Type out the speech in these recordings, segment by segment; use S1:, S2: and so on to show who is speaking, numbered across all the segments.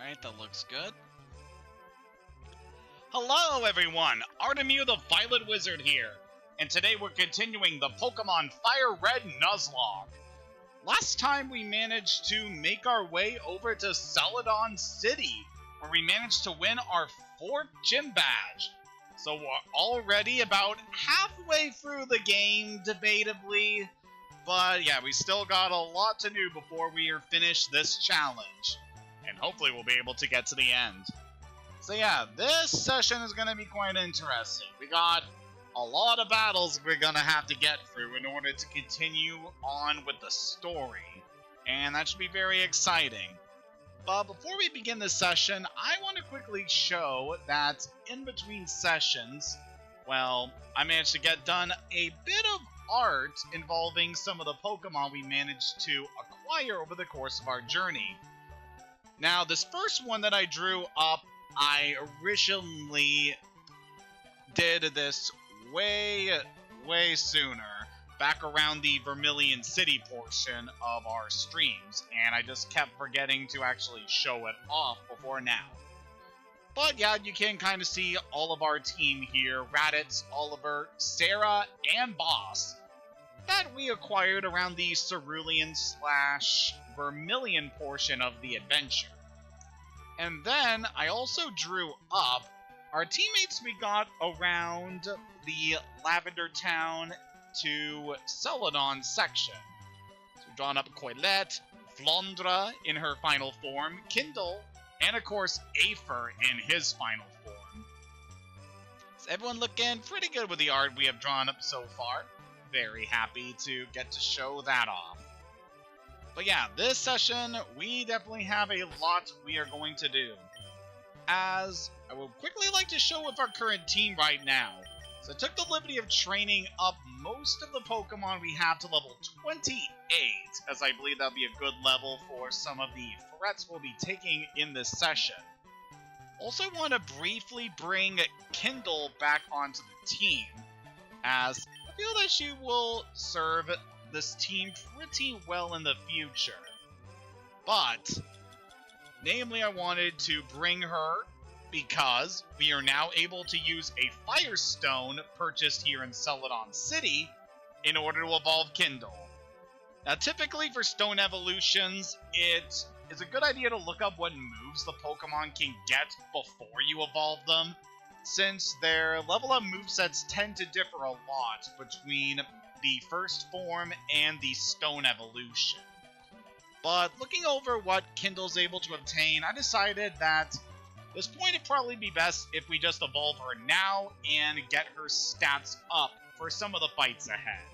S1: Alright, that looks good. Hello everyone! Artemu the Violet Wizard here, and today we're continuing the Pokémon FireRed Nuzlocke. Last time we managed to make our way over to Celadon City, where we managed to win our 4th gym badge. So we're already about halfway through the game, debatably. But yeah, we still got a lot to do before we are finished this challenge. And hopefully we'll be able to get to the end. So yeah, this session is going to be quite interesting. We got a lot of battles we're going to have to get through in order to continue on with the story. And that should be very exciting. But before we begin this session, I want to quickly show that in between sessions, well, I managed to get done a bit of art involving some of the Pokemon we managed to acquire over the course of our journey. Now, this first one that I drew up, I originally did this way sooner, back around the Vermilion City portion of our streams, and I just kept forgetting to actually show it off before now. But yeah, you can kind of see all of our team here, Raditz, Oliver, Sarah, and Boss, that we acquired around the Cerulean/Vermilion portion of the adventure. And then I also drew up our teammates we got around the Lavender Town to Celadon section. So we've drawn up Coilette, Flondra in her final form, Kindle, and of course Aether in his final form. So everyone looking pretty good with the art we have drawn up so far. Very happy to get to show that off. But yeah, this session, we definitely have a lot we are going to do. As I would quickly like to show with our current team right now. So I took the liberty of training up most of the Pokemon we have to level 28, as I believe that'll be a good level for some of the threats we'll be taking in this session. Also want to briefly bring Kindle back onto the team, as I feel that she will serve this team pretty well in the future. But, namely I wanted to bring her because we are now able to use a Firestone purchased here in Celadon City in order to evolve Kindle. Now typically for stone evolutions, it is a good idea to look up what moves the Pokemon can get before you evolve them, since their level up movesets tend to differ a lot between the first form and the stone evolution. But looking over what Kindle's able to obtain, I decided that at this point it'd probably be best if we just evolve her now and get her stats up for some of the fights ahead.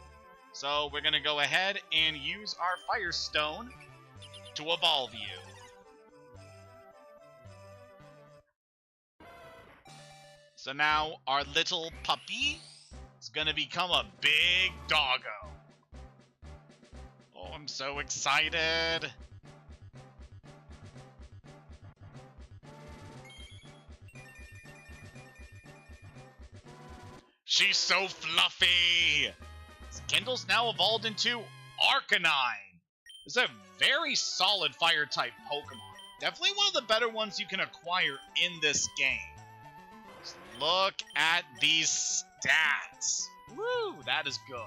S1: So we're going to go ahead and use our Firestone to evolve you. So now our little puppy is going to become a big doggo. Oh, I'm so excited. She's so fluffy. Kindle's now evolved into Arcanine. It's a very solid fire-type Pokemon. Definitely one of the better ones you can acquire in this game. Just look at these stats. Woo, that is good.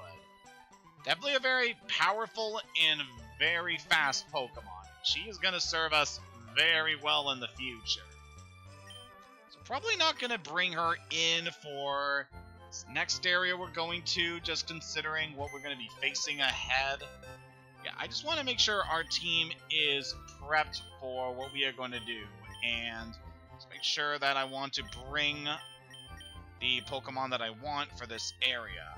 S1: Definitely a very powerful and very fast Pokemon. She is going to serve us very well in the future. So probably not going to bring her in for this next area we're going to, just considering what we're going to be facing ahead. Yeah, I just want to make sure our team is prepped for what we are going to do. And just make sure that I want to bring the Pokemon that I want for this area.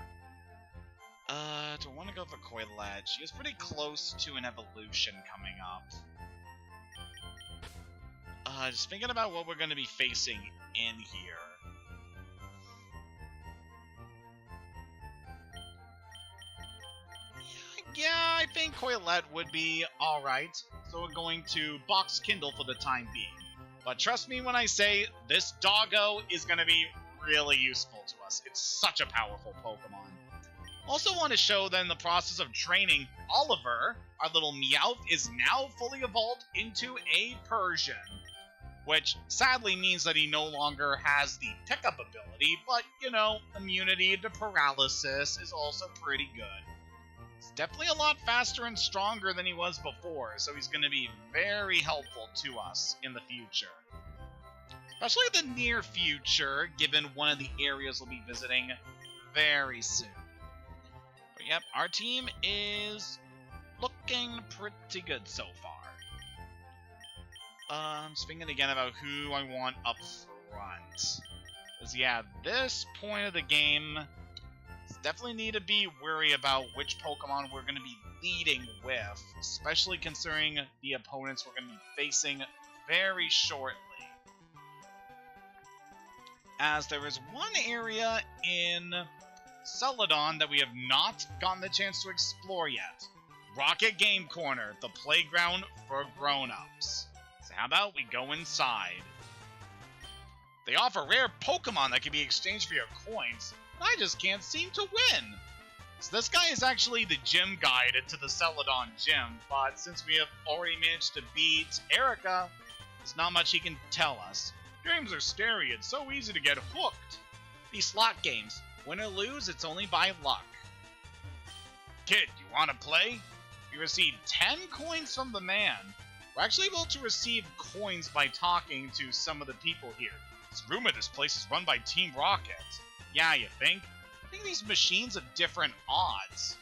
S1: Do I want to go for Coilette? She is pretty close to an evolution coming up. Just thinking about what we're going to be facing in here. Yeah, I think Coilette would be alright. So we're going to box Kindle for the time being. But trust me when I say this doggo is going to be really useful to us. It's such a powerful Pokemon. Also want to show that in the process of training, Oliver, our little Meowth, is now fully evolved into a Persian. which sadly means that he no longer has the pickup ability, but, you know, immunity to paralysis is also pretty good. He's definitely a lot faster and stronger than he was before, so he's going to be very helpful to us in the future. Especially the near future, given one of the areas we'll be visiting very soon. But yep, our team is looking pretty good so far. I'm just thinking again about who I want up front. Because, yeah, this point of the game, definitely need to be wary about which Pokemon we're going to be leading with, especially considering the opponents we're going to be facing very shortly. As there is one area in Celadon that we have not gotten the chance to explore yet. Rocket Game Corner, the playground for grown-ups. So how about we go inside? They offer rare Pokemon that can be exchanged for your coins, but I just can't seem to win. So this guy is actually the gym guide to the Celadon gym, but since we have already managed to beat Erica, there's not much he can tell us. Games are scary, it's so easy to get hooked. These slot games, win or lose, it's only by luck. Kid, you wanna play? You receive 10 coins from the man. We're actually able to receive coins by talking to some of the people here. It's rumored this place is run by Team Rocket. Yeah, you think? I think these machines have different odds.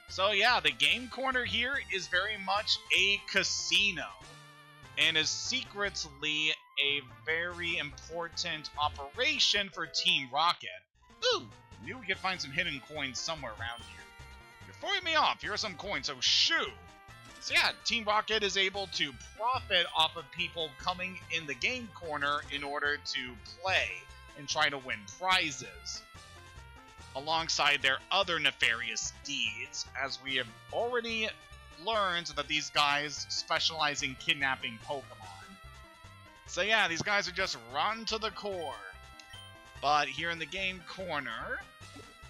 S1: So yeah, the game corner here is very much a casino, and is secretly a very important operation for Team Rocket. Ooh, knew we could find some hidden coins somewhere around here. You're throwing me off, here are some coins, so shoo! So yeah, Team Rocket is able to profit off of people coming in the game corner in order to play and try to win prizes, alongside their other nefarious deeds, as we have already learned that these guys specialize in kidnapping Pokemon. So yeah, these guys are just run to the core. But here in the game corner,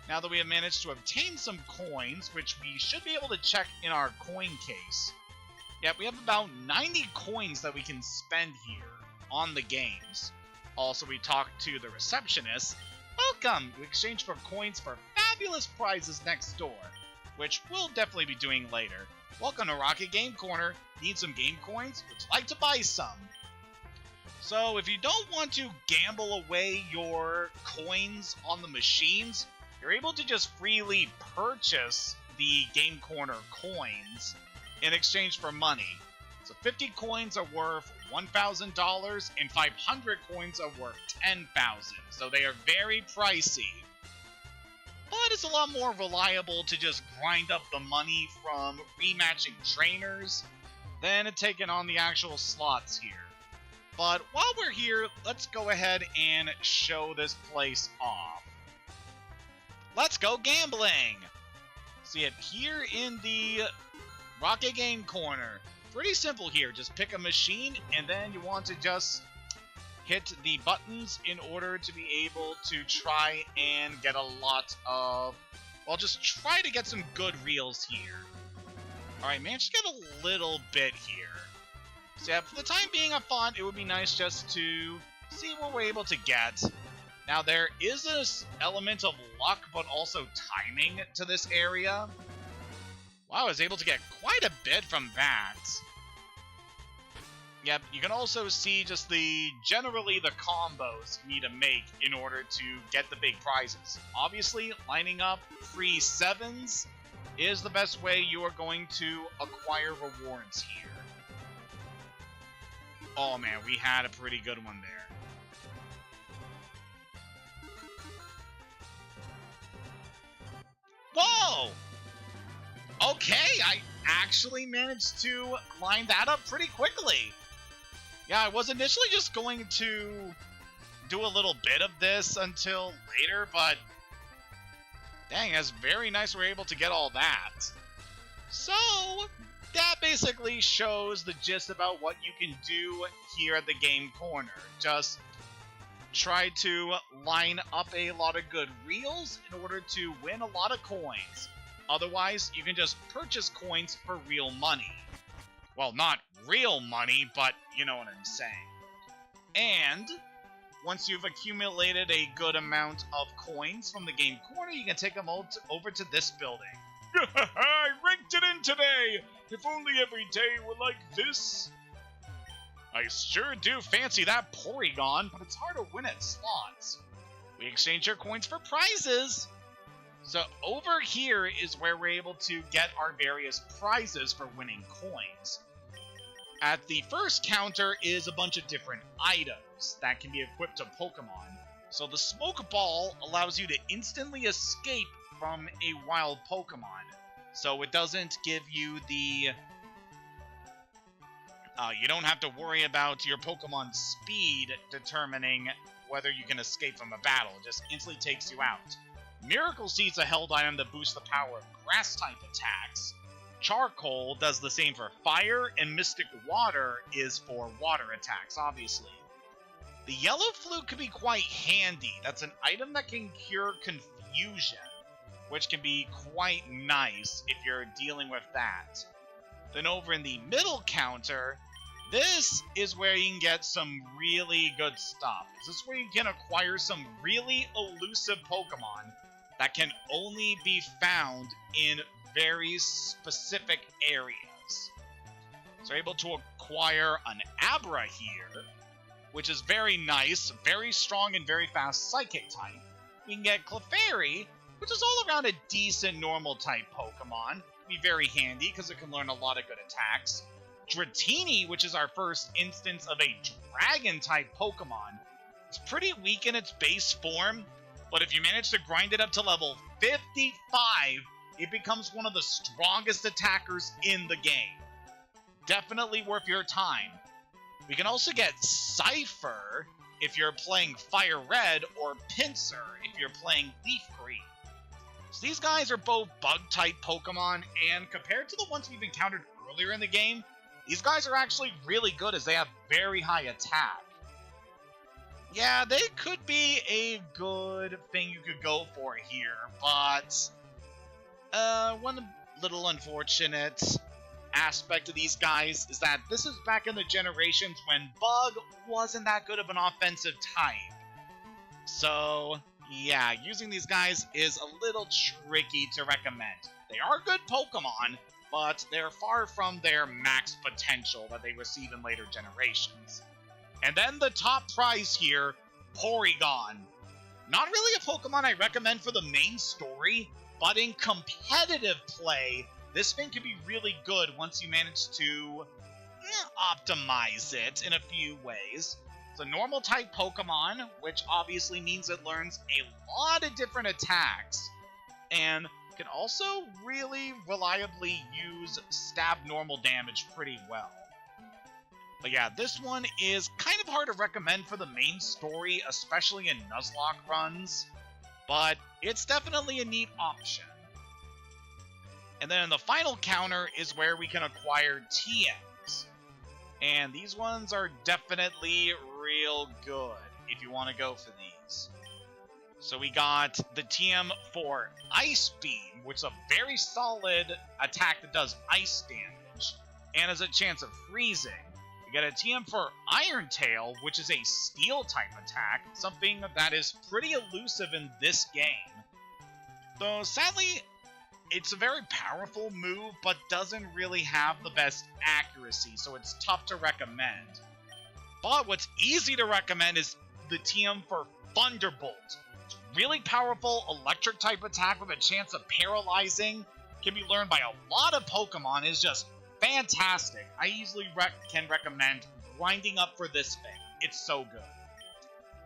S1: now that we have managed to obtain some coins, which we should be able to check in our coin case. Yep, we have about 90 coins that we can spend here on the games. Also, we talked to the receptionist. Welcome! You exchange for coins for fabulous prizes next door, which we'll definitely be doing later. Welcome to Rocket Game Corner. Need some game coins? Would you like to buy some? So, if you don't want to gamble away your coins on the machines, you're able to just freely purchase the Game Corner coins in exchange for money. So 50 coins are worth $1,000 and 500 coins are worth $10,000. So they are very pricey. But it's a lot more reliable to just grind up the money from rematching trainers than taking on the actual slots here. But while we're here, let's go ahead and show this place off. Let's go gambling! See it here in the Rocket Game Corner. Pretty simple here. Just pick a machine, and then you want to just hit the buttons in order to be able to try and get a lot of... well, just try to get some good reels here. Alright, managed to get a little bit here. So yeah, for the time being I thought it would be nice just to see what we're able to get. Now there is this element of luck, but also timing to this area. Wow, I was able to get quite a bit from that. Yep, you can also see just generally the combos you need to make in order to get the big prizes. Obviously, lining up free 7s is the best way you are going to acquire rewards here. Oh man, we had a pretty good one there. Whoa! Okay, I actually managed to line that up pretty quickly. Yeah, I was initially just going to do a little bit of this until later, but dang, that's very nice we're able to get all that. So, that basically shows the gist about what you can do here at the game corner. Just try to line up a lot of good reels in order to win a lot of coins. Otherwise, you can just purchase coins for real money. Well, not real money, but you know what I'm saying. And once you've accumulated a good amount of coins from the game corner, you can take them all over to this building. I rigged it in today! If only every day were like this. I sure do fancy that Porygon, but it's hard to win at slots. We exchange our coins for prizes. So over here is where we're able to get our various prizes for winning coins. At the first counter is a bunch of different items that can be equipped to Pokemon. So the Smoke Ball allows you to instantly escape from a wild Pokemon. So it doesn't give you the... you don't have to worry about your Pokemon's speed determining whether you can escape from a battle. It just instantly takes you out. Miracle Seed's a held item that boosts the power of Grass-type attacks. Charcoal does the same for fire, and Mystic Water is for water attacks, obviously. The Yellow Flute can be quite handy. That's an item that can cure confusion, which can be quite nice if you're dealing with that. Then over in the middle counter, this is where you can get some really good stuff. This is where you can acquire some really elusive Pokemon that can only be found in very specific areas. So we're able to acquire an Abra here, which is very nice, very strong and very fast Psychic type. We can get Clefairy, which is all around a decent normal type Pokemon. Be very handy because it can learn a lot of good attacks. Dratini, which is our first instance of a dragon type Pokemon. It's pretty weak in its base form, but if you manage to grind it up to level 55, it becomes one of the strongest attackers in the game. Definitely worth your time. We can also get Cypher if you're playing FireRed, or Pinsir if you're playing Leaf Green. So these guys are both bug-type Pokemon, and compared to the ones we've encountered earlier in the game, these guys are actually really good as they have very high attack. Yeah, they could be a good thing you could go for here, but one little unfortunate aspect of these guys is that this is back in the generations when Bug wasn't that good of an offensive type. So, yeah, using these guys is a little tricky to recommend. They are good Pokemon, but they're far from their max potential that they receive in later generations. And then the top prize here, Porygon. Not really a Pokemon I recommend for the main story, but in competitive play, this thing can be really good once you manage to optimize it in a few ways. It's a normal type Pokemon, which obviously means it learns a lot of different attacks, and can also really reliably use stab normal damage pretty well. But yeah, this one is kind of hard to recommend for the main story, especially in Nuzlocke runs, but it's definitely a neat option. And then the final counter is where we can acquire TMs. And these ones are definitely real good if you want to go for these. So we got the TM for Ice Beam, which is a very solid attack that does ice damage, and has a chance of freezing. We get a TM for Iron Tail, which is a Steel-type attack, something that is pretty elusive in this game. Though, sadly, it's a very powerful move, but doesn't really have the best accuracy, so it's tough to recommend. But what's easy to recommend is the TM for Thunderbolt. It's really powerful electric-type attack with a chance of paralyzing. Can be learned by a lot of Pokemon. It's just fantastic. I easily can recommend grinding up for this thing. It's so good.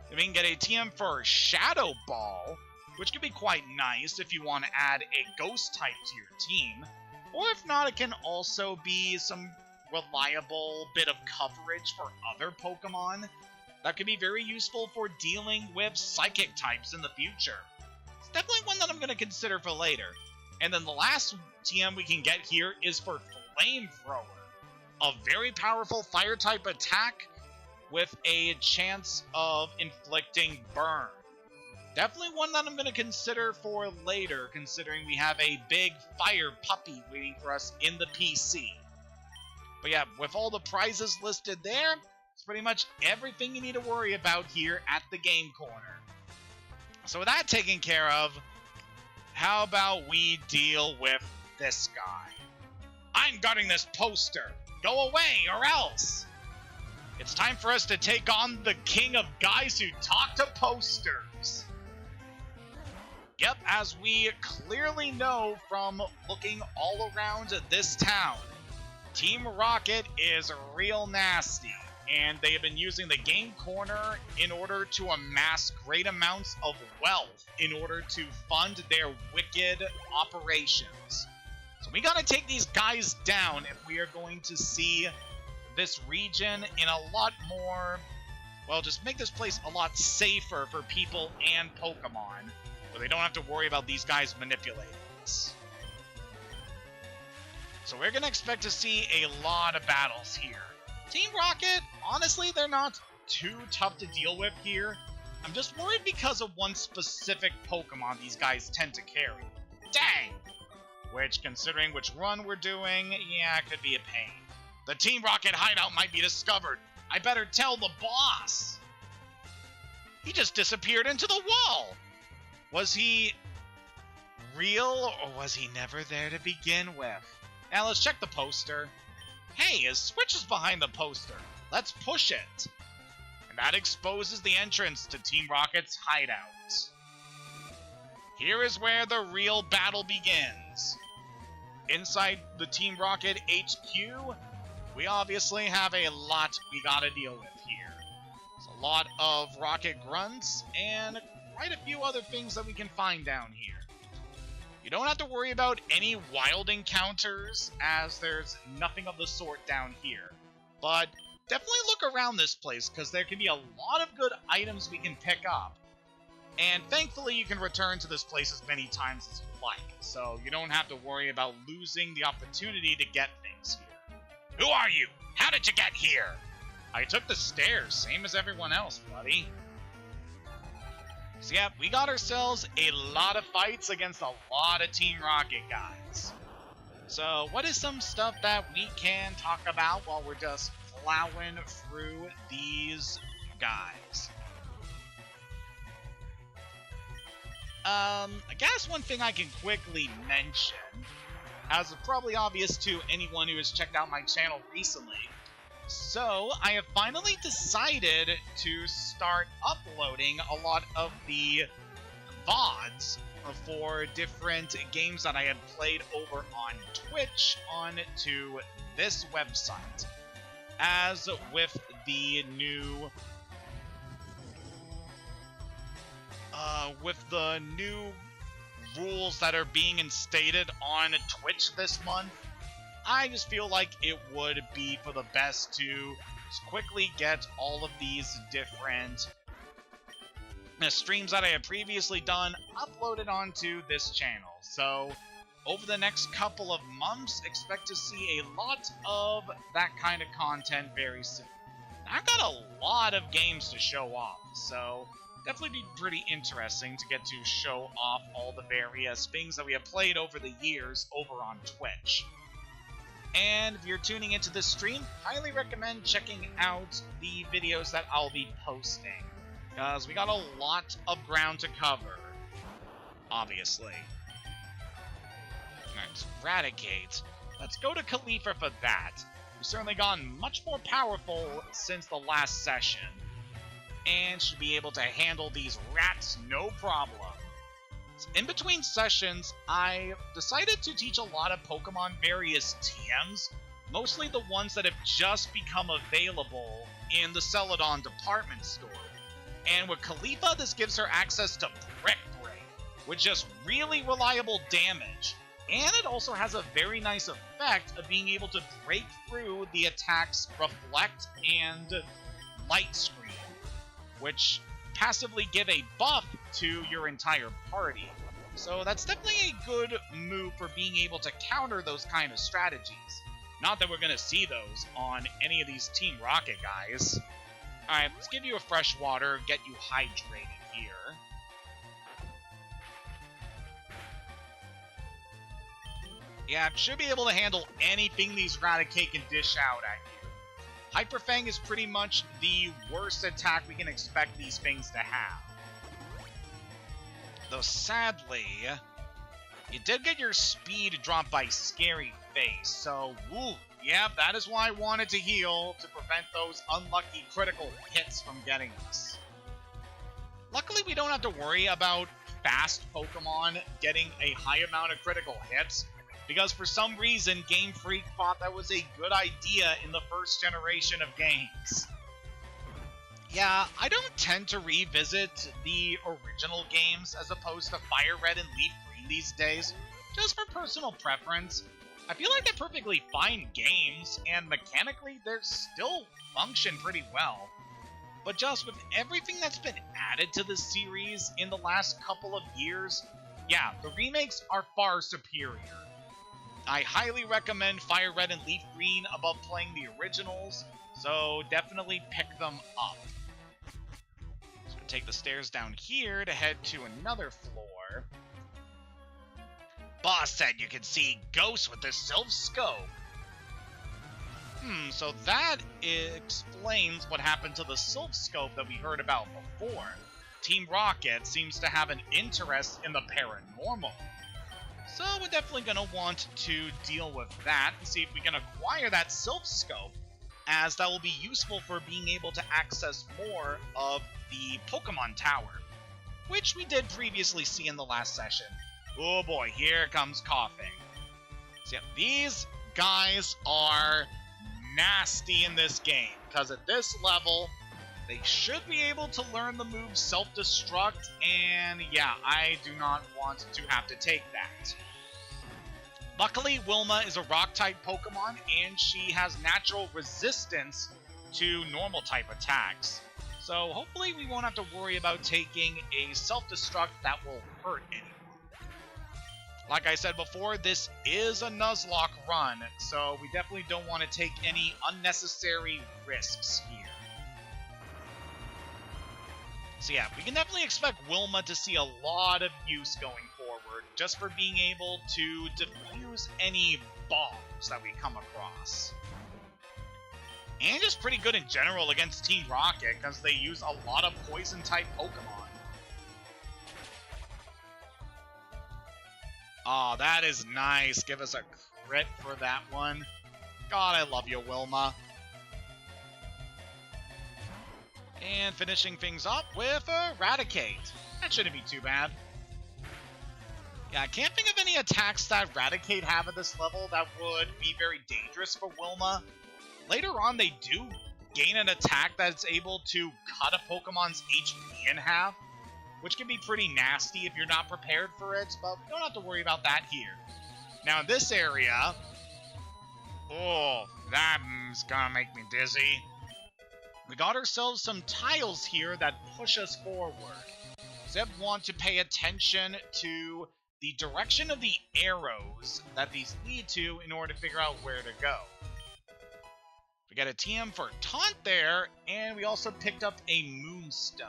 S1: Then we can get a TM for Shadow Ball, which can be quite nice if you want to add a ghost type to your team. Or if not, it can also be some reliable bit of coverage for other Pokemon that can be very useful for dealing with psychic types in the future. It's definitely one that I'm going to consider for later. And then the last TM we can get here is for Flamethrower, a very powerful fire type attack with a chance of inflicting burn. Definitely one that I'm going to consider for later, considering we have a big fire puppy waiting for us in the PC. But yeah, with all the prizes listed there, It's pretty much everything you need to worry about here at the game corner. So with that taken care of, how about we deal with this guy? I'm guarding this poster. Go away or else. It's time for us to take on the king of guys who talk to posters. Yep, as we clearly know from looking all around this town, Team Rocket is real nasty, and they have been using the game corner in order to amass great amounts of wealth in order to fund their wicked operations. So we gotta take these guys down if we are going to see this region in a lot more, well, just make this place a lot safer for people and Pokemon, where they don't have to worry about these guys manipulating us. So we're going to expect to see a lot of battles here. Team Rocket, honestly, they're not too tough to deal with here. I'm just worried because of one specific Pokemon these guys tend to carry. Dang! Which, considering which run we're doing, yeah, it could be a pain. The Team Rocket hideout might be discovered. I better tell the boss. He just disappeared into the wall. Was he real, or was he never there to begin with? Now let's check the poster. Hey, his switch is behind the poster. Let's push it. And that exposes the entrance to Team Rocket's hideout. Here is where the real battle begins. Inside the Team Rocket HQ, we obviously have a lot we gotta deal with here. There's a lot of rocket grunts and quite a few other things that we can find down here. You don't have to worry about any wild encounters, as there's nothing of the sort down here. But definitely look around this place, because there can be a lot of good items we can pick up. And thankfully you can return to this place as many times as you like, so you don't have to worry about losing the opportunity to get things here. Who are you? How did you get here? I took the stairs, same as everyone else, buddy. So yeah, we got ourselves a lot of fights against a lot of Team Rocket guys. So what is some stuff that we can talk about while we're just plowing through these guys? I guess one thing I can quickly mention, as is probably obvious to anyone who has checked out my channel recently, so I have finally decided to start uploading a lot of the VODs for different games that I had played over on Twitch onto this website. As with the new rules that are being instated on Twitch this month, I just feel like it would be for the best to just quickly get all of these different streams that I had previously done uploaded onto this channel. So over the next couple of months, expect to see a lot of that kind of content very soon. I've got a lot of games to show off, so definitely be pretty interesting to get to show off all the various things that we have played over the years over on Twitch. And if you're tuning into this stream, highly recommend checking out the videos that I'll be posting, because we got a lot of ground to cover, obviously. Alright, Eradicate. Let's go to Khalifa for that. We've certainly gotten much more powerful since the last session, and should be able to handle these rats no problem. In between sessions, I decided to teach a lot of Pokemon various TMs, mostly the ones that have just become available in the Celadon department store. And with Khalifa, this gives her access to Brick Break, with just really reliable damage. And it also has a very nice effect of being able to break through the attack's Reflect and Light Screen, which passively give a buff to your entire party. So that's definitely a good move for being able to counter those kind of strategies. Not that we're going to see those on any of these Team Rocket guys. Alright, let's give you a fresh water, get you hydrated here. Yeah, it should be able to handle anything these Eradicate can dish out at you. Hyper Fang is pretty much the worst attack we can expect these things to have. Though sadly, you did get your speed dropped by Scary Face, so woo, yeah, that is why I wanted to heal, to prevent those unlucky critical hits from getting us. Luckily, we don't have to worry about fast Pokemon getting a high amount of critical hits, because for some reason, Game Freak thought that was a good idea in the first generation of games. Yeah, I don't tend to revisit the original games as opposed to FireRed and Leaf Green these days, just for personal preference. I feel like they're perfectly fine games, and mechanically, they still function pretty well. But just with everything that's been added to the series in the last couple of years, yeah, the remakes are far superior. I highly recommend FireRed and Leaf Green above playing the originals, so definitely pick them up. So we'll take the stairs down here to head to another floor. Boss said you can see ghosts with the Sylph Scope. So that explains what happened to the Sylph Scope that we heard about before. Team Rocket seems to have an interest in the paranormal. So we're definitely going to want to deal with that and see if we can acquire that Sylph Scope, as that will be useful for being able to access more of the Pokemon Tower, which we did previously see in the last session. Oh boy, here comes coughing. So yeah, these guys are nasty in this game, because at this level, they should be able to learn the move Self-Destruct, and yeah, I do not want to have to take that. Luckily, Wilma is a Rock-type Pokemon, and she has natural resistance to normal-type attacks. So hopefully we won't have to worry about taking a Self-Destruct that will hurt anyone. Like I said before, this is a Nuzlocke run, so we definitely don't want to take any unnecessary risks here. So yeah, we can definitely expect Wilma to see a lot of use going forward, just for being able to defuse any bombs that we come across. And just pretty good in general against Team Rocket, because they use a lot of Poison-type Pokemon. Aw, that is nice. Give us a crit for that one. God, I love you, Wilma. And finishing things up with Eradicate. That shouldn't be too bad. Yeah, I can't think of any attacks that Eradicate have at this level that would be very dangerous for Wilma. Later on, they do gain an attack that's able to cut a Pokemon's HP in half, which can be pretty nasty if you're not prepared for it, but we don't have to worry about that here. Now, in this area... Oh, that's gonna make me dizzy. We got ourselves some tiles here that push us forward. So we want to pay attention to the direction of the arrows that these lead to in order to figure out where to go. We got a TM for Taunt there, and we also picked up a Moonstone.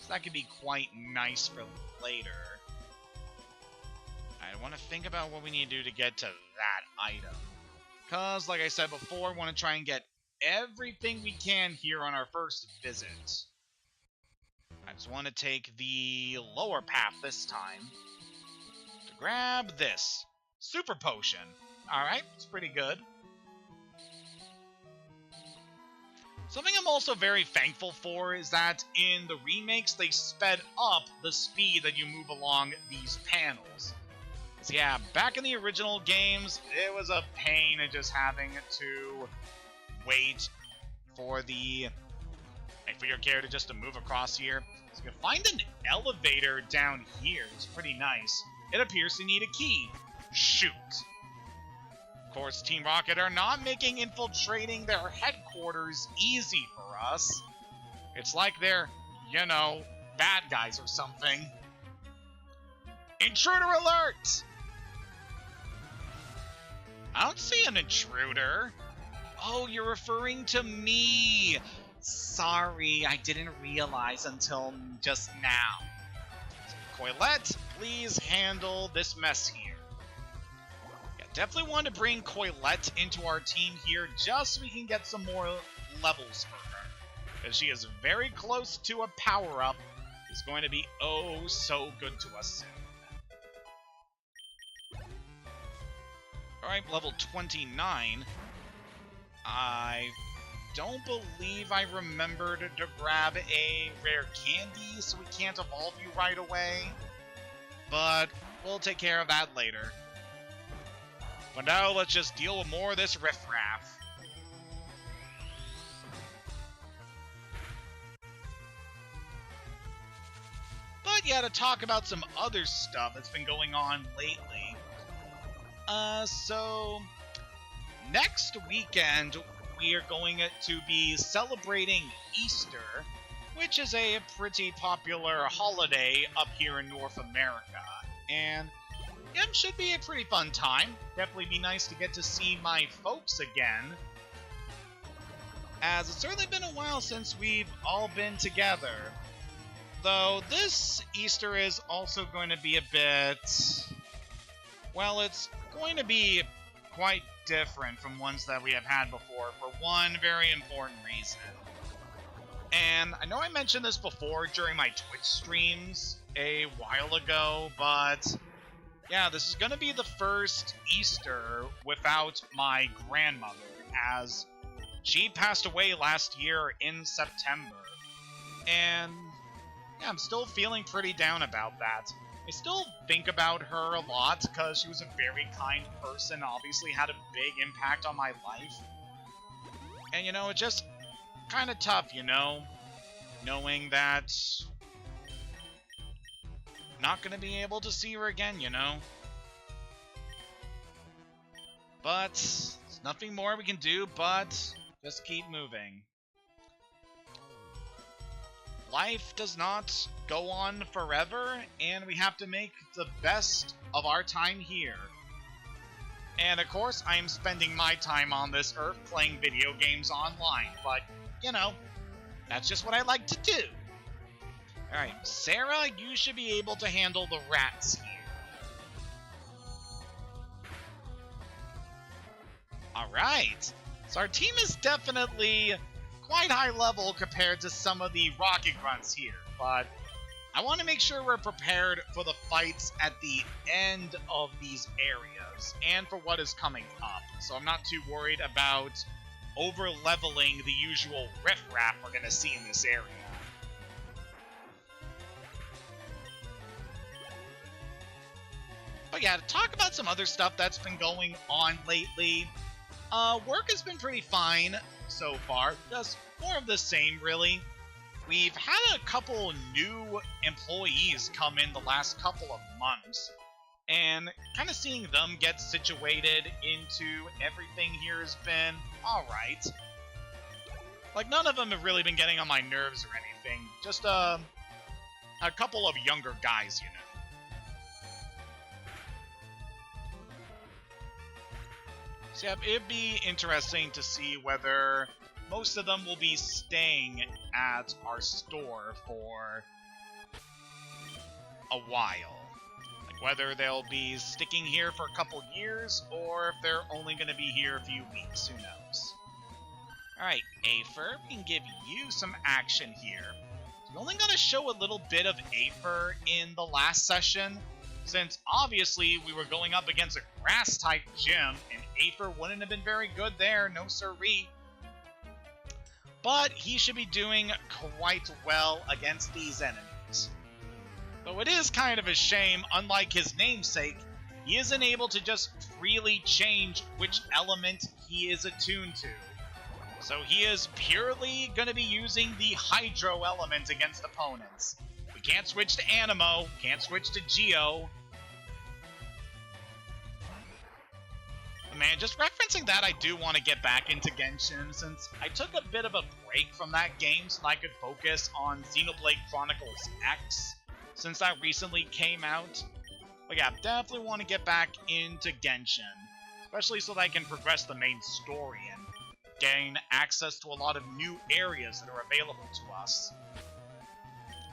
S1: So that could be quite nice for later. I want to think about what we need to do to get to that item. Because, like I said before, I want to try and get everything we can here on our first visit. I just want to take the lower path this time to grab this Super Potion. Alright, it's pretty good. Something I'm also very thankful for is that in the remakes, they sped up the speed that you move along these panels. So yeah, back in the original games, it was a pain in just having to wait for your character just to move across here. So you can find an elevator down here. It's pretty nice. It appears to need a key. Shoot. Of course, Team Rocket are not making infiltrating their headquarters easy for us. It's like they're, you know, bad guys or something. Intruder alert! I don't see an intruder. Oh, you're referring to me. Sorry, I didn't realize until just now. Coilette, please handle this mess here. Yeah, Definitely want to bring Coilette into our team here just so we can get some more levels for her. Because she is very close to a power-up. Is going to be oh so good to us soon. Alright, level 29. I don't believe I remembered to grab a rare candy, so we can't evolve you right away. But we'll take care of that later. But now let's just deal with more of this riffraff. But yeah, to talk about some other stuff that's been going on lately. So next weekend we are going to be celebrating Easter, which is a pretty popular holiday up here in North America. And it should be a pretty fun time. Definitely be nice to get to see my folks again, as it's certainly been a while since we've all been together. Though this Easter is also going to be a bit... well, it's going to be quite different from ones that we have had before for one very important reason. And I know I mentioned this before during my Twitch streams a while ago, but yeah, this is going to be the first Easter without my grandmother, as she passed away last year in September. And yeah, I'm still feeling pretty down about that. I still think about her a lot, because she was a very kind person, obviously had a big impact on my life. And, you know, it's just kind of tough, you know, knowing that I'm not going to be able to see her again, you know. But there's nothing more we can do but just keep moving. Life does not go on forever, and we have to make the best of our time here. And of course, I am spending my time on this earth playing video games online, but, you know, that's just what I like to do. Alright, Sarah, you should be able to handle the rats here. Alright, so our team is definitely quite high level compared to some of the rocket grunts here, but I want to make sure we're prepared for the fights at the end of these areas and for what is coming up. So I'm not too worried about over-leveling the usual riffraff we're going to see in this area. But yeah, to talk about some other stuff that's been going on lately, work has been pretty fine so far, just more of the same, really. We've had a couple new employees come in the last couple of months, and kind of seeing them get situated into everything here has been alright. Like, none of them have really been getting on my nerves or anything, just a couple of younger guys, you know. So yeah, it'd be interesting to see whether most of them will be staying at our store for a while. Like whether they'll be sticking here for a couple years, or if they're only going to be here a few weeks, who knows. Alright, Aether, we can give you some action here. We're only going to show a little bit of Aether in the last session, since obviously we were going up against a grass-type gym, and Aether wouldn't have been very good there, no siree. But he should be doing quite well against these enemies. Though it is kind of a shame, unlike his namesake, he isn't able to just freely change which element he is attuned to. So he is purely going to be using the Hydro element against opponents. We can't switch to Animo, can't switch to Geo. Man, just referencing that, I do want to get back into Genshin, since I took a bit of a break from that game so I could focus on Xenoblade Chronicles X, since that recently came out. But yeah, definitely want to get back into Genshin, especially so that I can progress the main story and gain access to a lot of new areas that are available to us.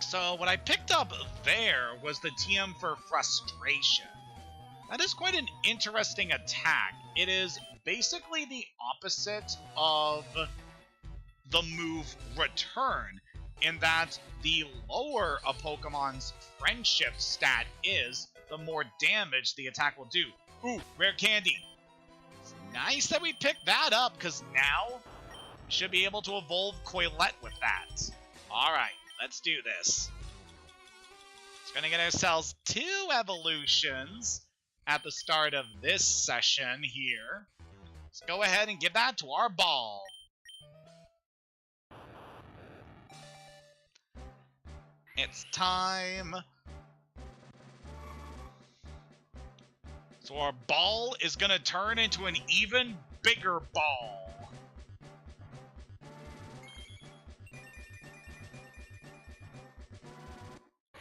S1: So what I picked up there was the TM for Frustration. That is quite an interesting attack. It is basically the opposite of the move Return, in that the lower a Pokemon's friendship stat is, the more damage the attack will do. Ooh, rare candy. It's nice that we picked that up, because now we should be able to evolve Coilette with that. Alright, let's do this. It's going to get ourselves 2 evolutions at the start of this session here. Let's go ahead and give that to our ball. It's time. So our ball is going to turn into an even bigger ball.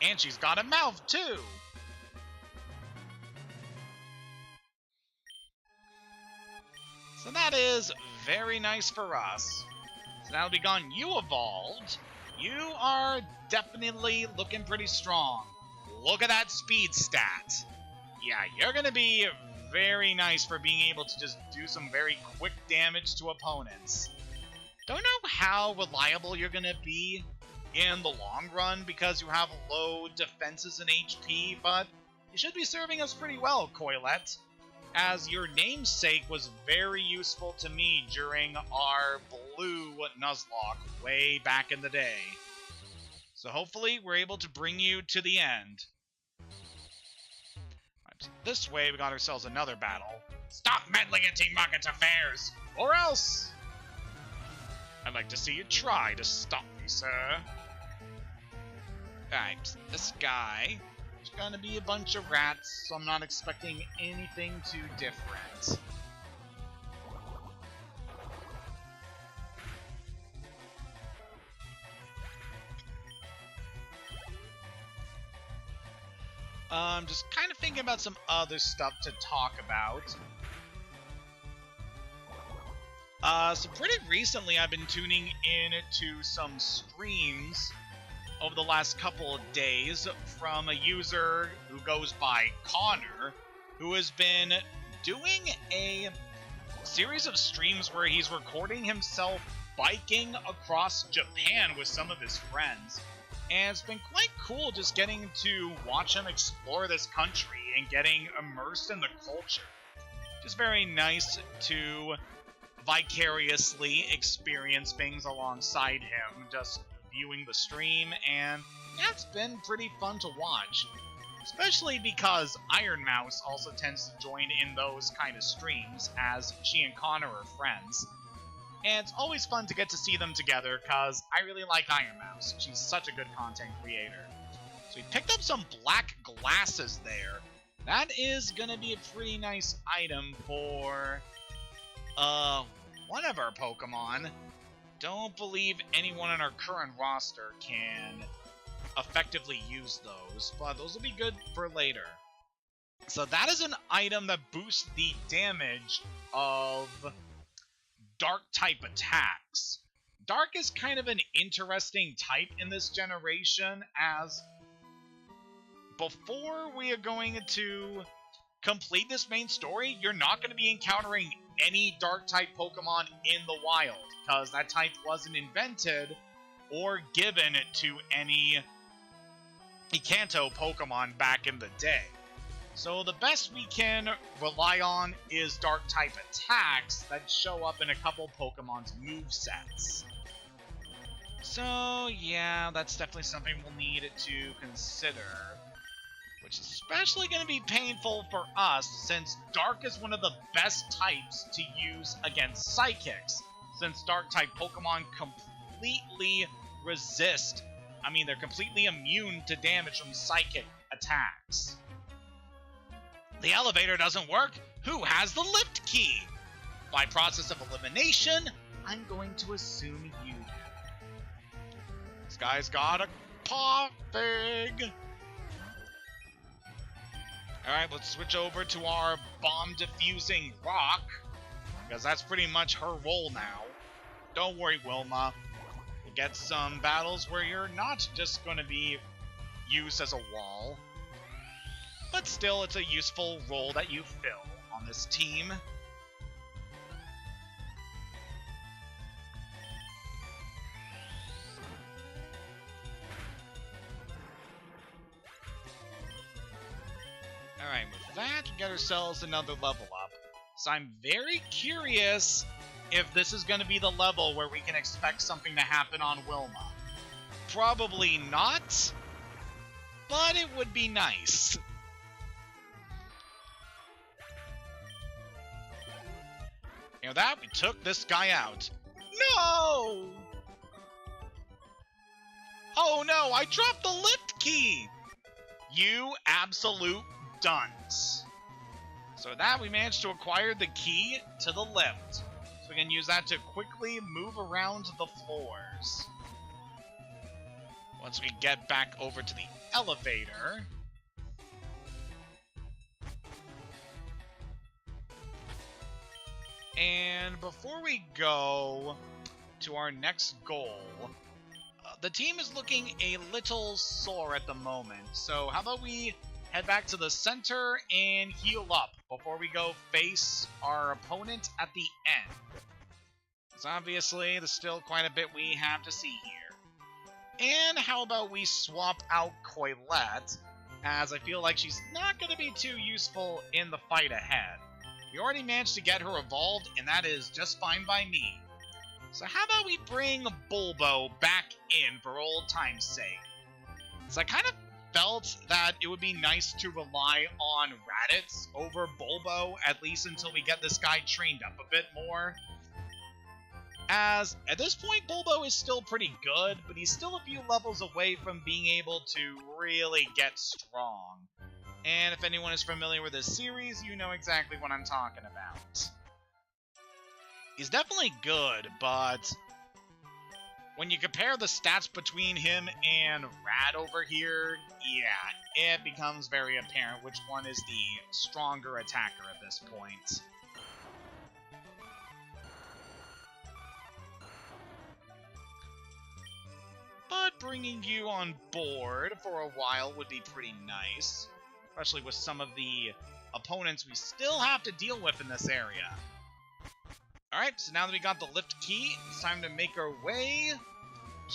S1: And she's got a mouth, too. So that is very nice for us. So now to be gone, you evolved. You are definitely looking pretty strong. Look at that speed stat. Yeah, you're going to be very nice for being able to just do some very quick damage to opponents. Don't know how reliable you're going to be in the long run because you have low defenses and HP, but you should be serving us pretty well, Coilette, as your namesake was very useful to me during our blue Nuzlocke way back in the day. So hopefully we're able to bring you to the end. Right, this way we got ourselves another battle. Stop meddling in Team Rocket's affairs, or else I'd like to see you try to stop me, sir. Alright, this guy, there's gonna be a bunch of rats, so I'm not expecting anything too different. I'm just kind of thinking about some other stuff to talk about. So pretty recently I've been tuning in to some streams over the last couple of days from a user who goes by Connor, who has been doing a series of streams where he's recording himself biking across Japan with some of his friends. And it's been quite cool just getting to watch him explore this country and getting immersed in the culture. Just very nice to vicariously experience things alongside him, just viewing the stream, and yeah, it's been pretty fun to watch. Especially because Iron Mouse also tends to join in those kind of streams, as she and Connor are friends. And it's always fun to get to see them together, because I really like Iron Mouse. She's such a good content creator. So we picked up some black glasses there. That is going to be a pretty nice item for one of our Pokemon. Don't believe anyone on our current roster can effectively use those, but those will be good for later. So that is an item that boosts the damage of Dark type attacks. Dark is kind of an interesting type in this generation, as before we are going to complete this main story, you're not going to be encountering any Dark type Pokemon in the wild, because that type wasn't invented or given to any Kanto Pokemon back in the day. So the best we can rely on is Dark type attacks that show up in a couple Pokemon's movesets. So yeah, that's definitely something we'll need to consider. Which is especially going to be painful for us, since Dark is one of the best types to use against Psychics, since Dark type Pokemon completely resist. They're completely immune to damage from Psychic attacks. The elevator doesn't work. Who has the lift key? By process of elimination, I'm going to assume you do. This guy's got a Poffig. Alright, let's switch over to our bomb-diffusing rock, because that's pretty much her role now. Don't worry, Wilma. We'll get some battles where you're not just going to be used as a wall. But still, it's a useful role that you fill on this team. Alright, with that, we get ourselves another level up. So I'm very curious if this is going to be the level where we can expect something to happen on Wilma. Probably not, but it would be nice. You know that? We took this guy out. No! Oh no, I dropped the lift key! You absolute dunce. So with that, we managed to acquire the key to the lift. So we can use that to quickly move around the floors. Once we get back over to the elevator... And before we go to our next goal, the team is looking a little sore at the moment. So how about we head back to the center and heal up before we go face our opponent at the end. Because obviously there's still quite a bit we have to see here. And how about we swap out Coilette, as I feel like she's not going to be too useful in the fight ahead. We already managed to get her evolved, and that is just fine by me. So how about we bring Bulbo back in for old time's sake? So I kind of felt that it would be nice to rely on Raditz over Bulbo, at least until we get this guy trained up a bit more. As, at this point, Bulbo is still pretty good, but he's still a few levels away from being able to really get strong. And if anyone is familiar with this series, you know exactly what I'm talking about. He's definitely good, but when you compare the stats between him and Rad over here, yeah, it becomes very apparent which one is the stronger attacker at this point. But bringing you on board for a while would be pretty nice. Especially with some of the opponents we still have to deal with in this area. Alright, so now that we got the lift key, it's time to make our way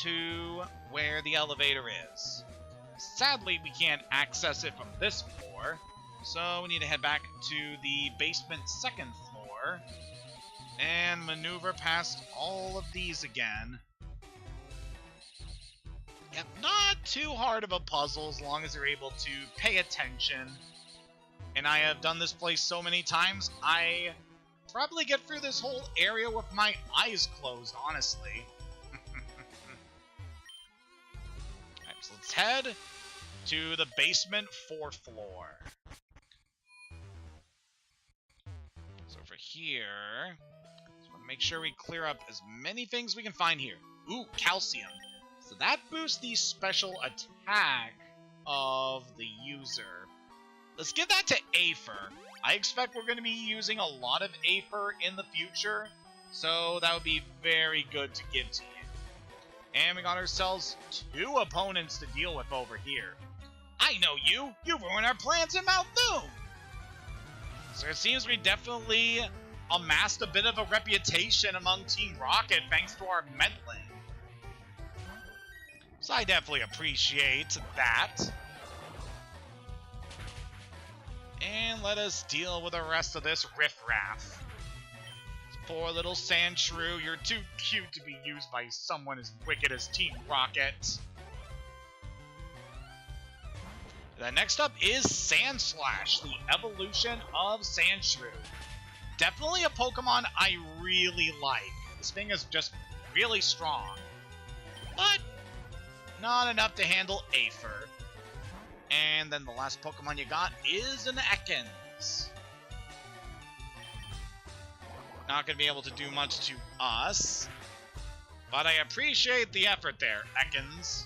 S1: to where the elevator is. Sadly, we can't access it from this floor, so we need to head back to the basement second floor and maneuver past all of these again. Yep, not too hard of a puzzle as long as you're able to pay attention. And I have done this place so many times, I probably get through this whole area with my eyes closed, honestly. Alright, so let's head to the basement 4th floor. So for here, just want to make sure we clear up as many things we can find here. Ooh, calcium. So that boosts the special attack of the user. Let's give that to Aether. I expect we're going to be using a lot of Aether in the future, so that would be very good to give to you. And we got ourselves 2 opponents to deal with over here. I know you! You ruined our plans in Mount Doom! So it seems we definitely amassed a bit of a reputation among Team Rocket thanks to our meddling. So I definitely appreciate that. And let us deal with the rest of this riffraff. Poor little Sandshrew, you're too cute to be used by someone as wicked as Team Rocket. Then next up is Sandslash, the evolution of Sandshrew. Definitely a Pokemon I really like. This thing is just really strong. But not enough to handle Aether. And then the last Pokemon you got is an Ekans. Not going to be able to do much to us. But I appreciate the effort there, Ekans.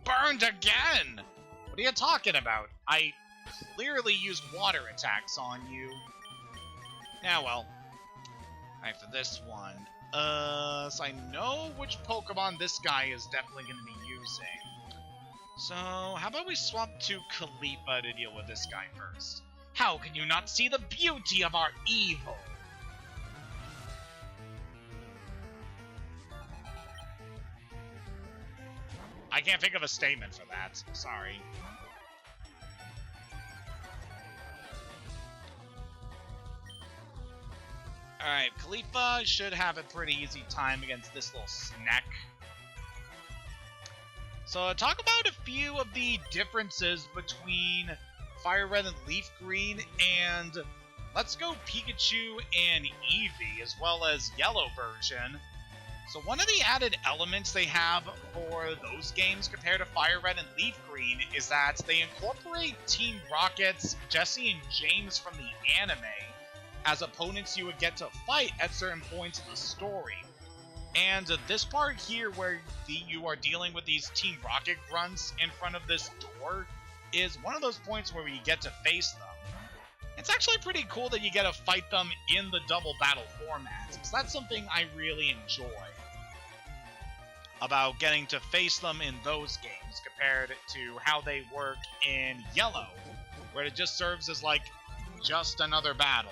S1: Burned again! What are you talking about? I clearly used water attacks on you. Yeah, well. Alright, for this one. So I know which Pokemon this guy is definitely going to be using. So, how about we swap to Khalifa to deal with this guy first? How can you not see the beauty of our evil? I can't think of a statement for that. Sorry. Alright, Khalifa should have a pretty easy time against this little snack. So, talk about a few of the differences between FireRed and Leaf Green and Let's Go Pikachu and Eevee, as well as Yellow version. So one of the added elements they have for those games compared to FireRed and Leaf Green is that they incorporate Team Rocket's Jesse and James from the anime as opponents you would get to fight at certain points of the story. And this part here where you are dealing with these Team Rocket grunts in front of this door is one of those points where you get to face them. It's actually pretty cool that you get to fight them in the double battle format, because that's something I really enjoy about getting to face them in those games compared to how they work in Yellow, where it just serves as like just another battle.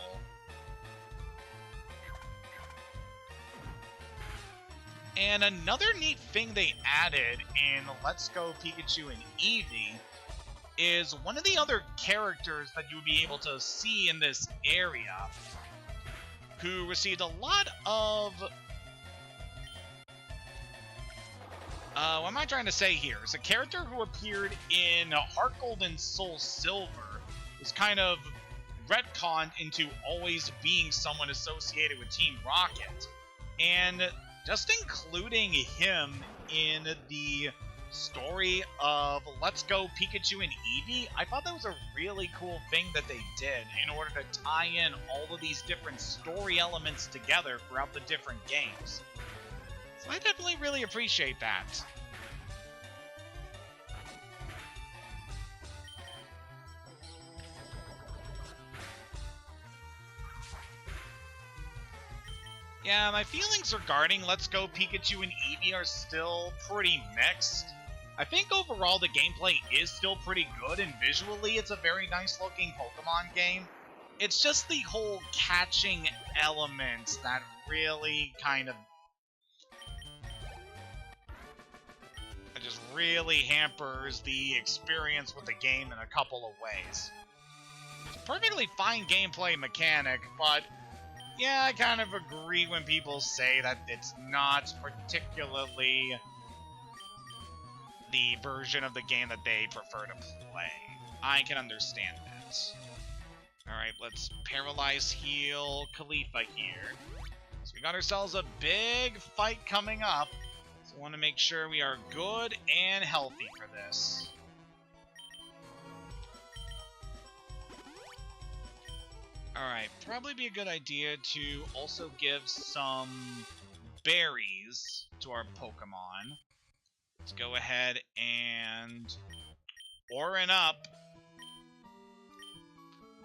S1: And another neat thing they added in Let's Go Pikachu and Eevee is one of the other characters that you would be able to see in this area who received a lot of... what am I trying to say here? It's a character who appeared in Heart Gold and Soul Silver, was kind of retconned into always being someone associated with Team Rocket. And just including him in the story of Let's Go Pikachu and Eevee, I thought that was a really cool thing that they did in order to tie in all of these different story elements together throughout the different games. So I definitely really appreciate that. Yeah, my feelings regarding Let's Go Pikachu and Eevee are still pretty mixed. I think overall the gameplay is still pretty good, and visually it's a very nice looking Pokemon game. It's just the whole catching element that really kind of... it just really hampers the experience with the game in a couple of ways. It's a perfectly fine gameplay mechanic, but yeah, I kind of agree when people say that it's not particularly the version of the game that they prefer to play. I can understand that. Alright, let's Paralyze Heal Khalifa here. So we got ourselves a big fight coming up. So we want to make sure we are good and healthy for this. Alright, probably be a good idea to also give some berries to our Pokemon. Let's go ahead and Orin up,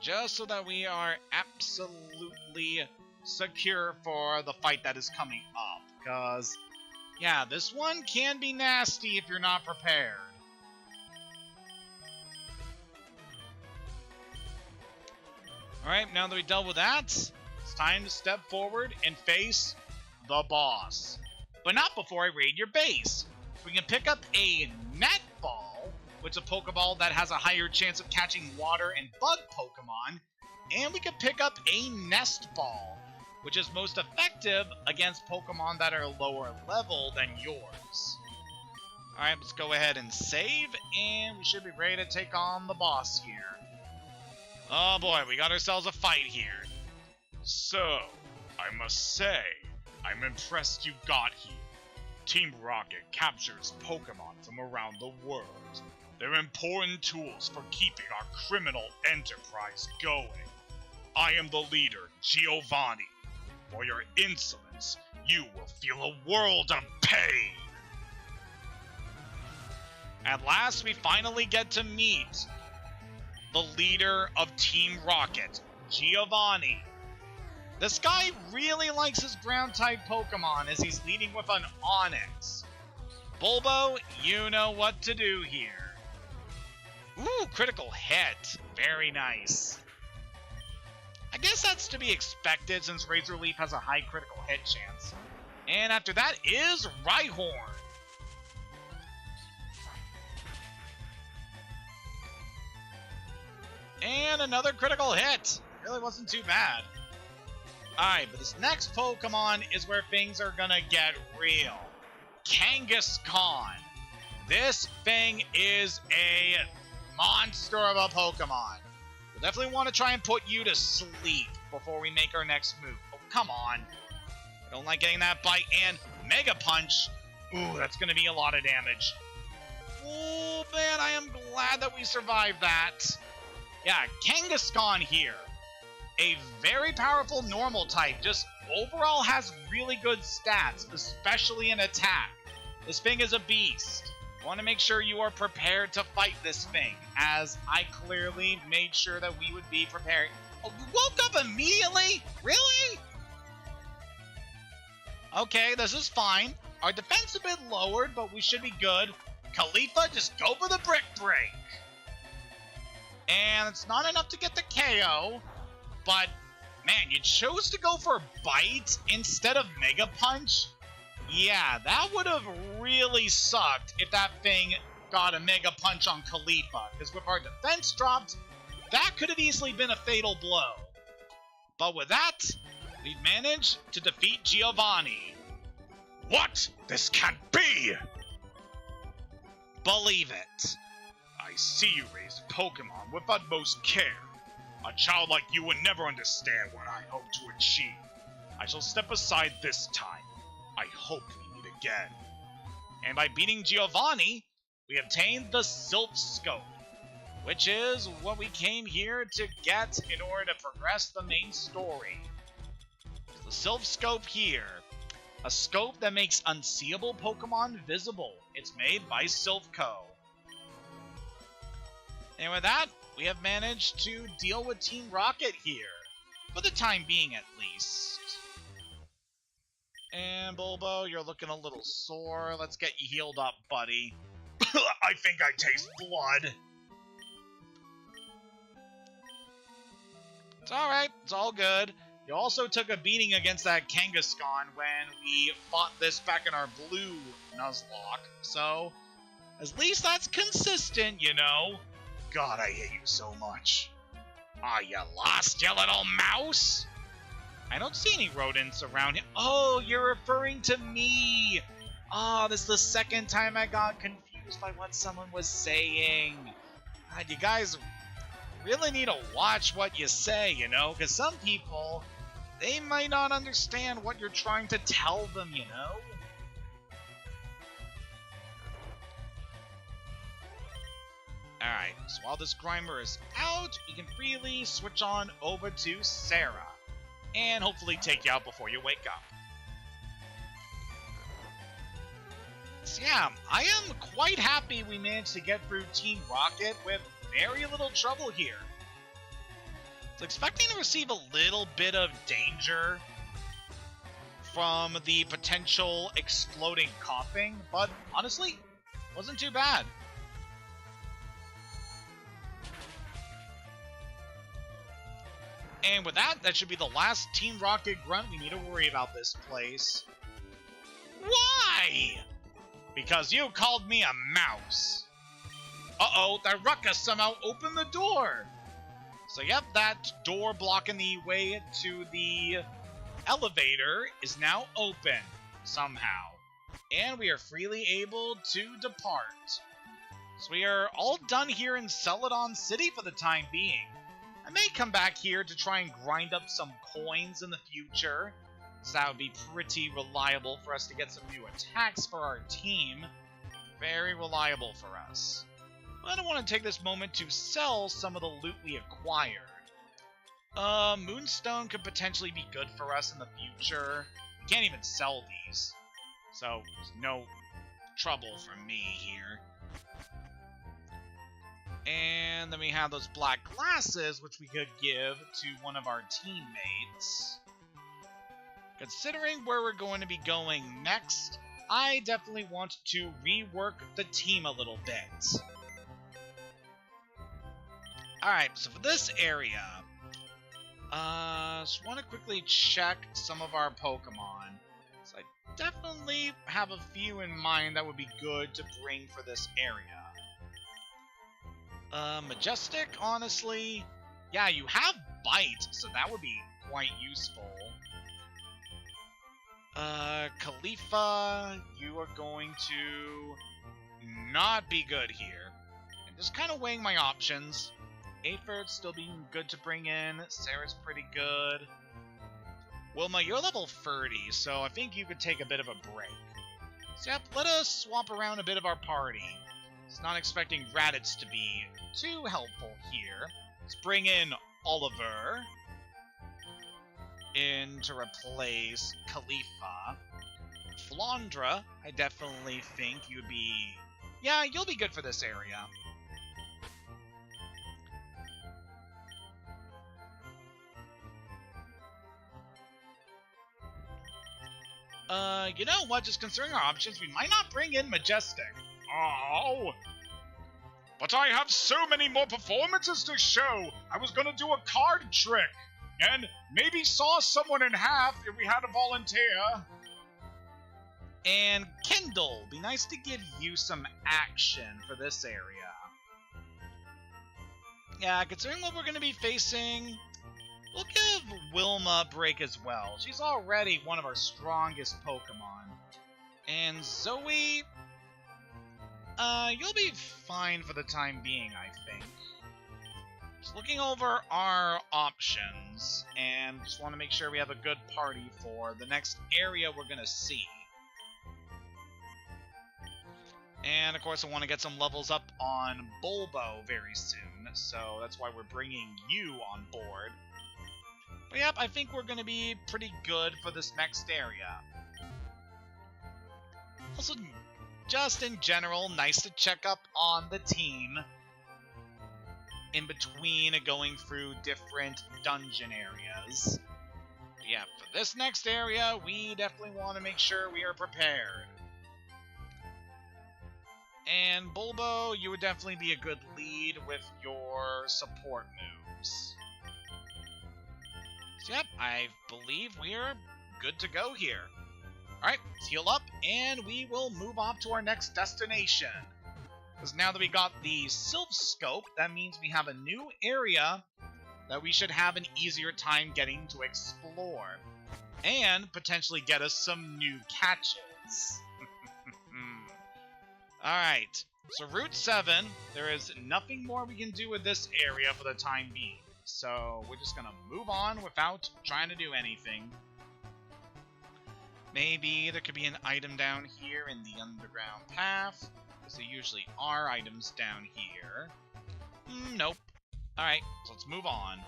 S1: just so that we are absolutely secure for the fight that is coming up. Because, yeah, this one can be nasty if you're not prepared. Alright, now that we've dealt with that, it's time to step forward and face the boss. But not before I raid your base. We can pick up a Net Ball, which is a Pokeball that has a higher chance of catching water and bug Pokemon. And we can pick up a Nest Ball, which is most effective against Pokemon that are lower level than yours. Alright, let's go ahead and save, and we should be ready to take on the boss here. Oh boy, we got ourselves a fight here. So, I must say, I'm impressed you got here. Team Rocket captures Pokemon from around the world. They're important tools for keeping our criminal enterprise going. I am the leader, Giovanni. For your insolence, you will feel a world of pain. At last, we finally get to meet the leader of Team Rocket, Giovanni. This guy really likes his ground-type Pokemon, as he's leading with an Onix. Bulbo, you know what to do here. Ooh, critical hit. Very nice. I guess that's to be expected since Razor Leaf has a high critical hit chance. And after that is Rhyhorn. And another critical hit. Really wasn't too bad. Alright, but this next Pokemon is where things are gonna get real. Kangaskhan. This thing is a monster of a Pokemon. We'll definitely want to try and put you to sleep before we make our next move. Oh, come on. I don't like getting that bite. And Mega Punch. Ooh, that's going to be a lot of damage. Oh, man, I am glad that we survived that. Yeah, Kangaskhan here. A very powerful normal type. Just overall has really good stats, especially in attack. This thing is a beast. I want to make sure you are prepared to fight this thing, as I clearly made sure that we would be prepared. Oh, you woke up immediately? Really? Okay, this is fine. Our defense a bit lowered, but we should be good. Khalifa, just go for the Brick Break. And it's not enough to get the KO, but man, you chose to go for Bite instead of Mega Punch? Yeah, that would have really sucked if that thing got a Mega Punch on Khalifa, because with our defense dropped, that could have easily been a fatal blow. But with that, we've managed to defeat Giovanni. What? This can't be! Believe it. I see you raise Pokemon with utmost care. A child like you would never understand what I hope to achieve. I shall step aside this time. I hope we meet again. And by beating Giovanni, we obtained the Sylph Scope, which is what we came here to get in order to progress the main story. The Sylph Scope here, a scope that makes unseeable Pokemon visible. It's made by Sylph Co. And with that, we have managed to deal with Team Rocket here, for the time being at least. And Bulbo, you're looking a little sore. Let's get you healed up, buddy. I think I taste blood. It's alright, it's all good. You also took a beating against that Kangaskhan when we fought this back in our blue Nuzlocke. So, at least that's consistent, you know. God, I hate you so much. Are you lost, you little mouse? I don't see any rodents around here. Oh, you're referring to me. Oh, this is the second time I got confused by what someone was saying. God, you guys really need to watch what you say, you know? Because some people, they might not understand what you're trying to tell them, you know? Alright, so while this Grimer is out, we can freely switch on over to Sarah. And hopefully take you out before you wake up. So yeah, I am quite happy we managed to get through Team Rocket with very little trouble here. I was expecting to receive a little bit of danger from the potential exploding coughing, but honestly, wasn't too bad. And with that, that should be the last Team Rocket grunt we need to worry about this place. Why? Because you called me a mouse. Uh-oh, that ruckus somehow opened the door. So yep, that door blocking the way to the elevator is now open somehow. And we are freely able to depart. So we are all done here in Celadon City for the time being. I may come back here to try and grind up some coins in the future, so that would be pretty reliable for us to get some new attacks for our team. Very reliable for us. But I want to take this moment to sell some of the loot we acquired. Moonstone could potentially be good for us in the future. We can't even sell these, so there's no trouble for me here. And then we have those black glasses, which we could give to one of our teammates. Considering where we're going to be going next, I definitely want to rework the team a little bit. Alright, so for this area, just want to quickly check some of our Pokemon. So I definitely have a few in mind that would be good to bring for this area. Majestic, honestly. Yeah, you have Bite, so that would be quite useful. Khalifa, you are going to not be good here. I'm just kind of weighing my options. Apherd's still being good to bring in. Sarah's pretty good. Wilma, you're level 30, so I think you could take a bit of a break. So yep, let us swap around a bit of our party. It's not expecting Raditz to be too helpful here. Let's bring in Oliver in to replace Khalifa. Flandra, I definitely think you'd be... Yeah, you'll be good for this area. You know what? Just considering our options, we might not bring in Majestic. Oh! But I have so many more performances to show! I was gonna do a card trick! And maybe saw someone in half if we had a volunteer. And Kendall, be nice to give you some action for this area. Yeah, considering what we're going to be facing, we'll give Wilma a break as well. She's already one of our strongest Pokemon. And Zoe, you'll be fine for the time being, I think. Just looking over our options, and just want to make sure we have a good party for the next area we're going to see. And, of course, I want to get some levels up on Bulbo very soon, so that's why we're bringing you on board. But, yep, I think we're going to be pretty good for this next area. Also, just in general, nice to check up on the team in between going through different dungeon areas. But yeah, for this next area, we definitely want to make sure we are prepared. And Bulbo, you would definitely be a good lead with your support moves. So yep, I believe we're good to go here. Alright, let's heal up, and we will move on to our next destination. Because now that we got the Sylph Scope, that means we have a new area that we should have an easier time getting to explore. And potentially get us some new catches. Alright, so Route 7, there is nothing more we can do with this area for the time being. So we're just going to move on without trying to do anything. Maybe there could be an item down here in the underground path, because there usually are items down here. Nope. Alright, so let's move on.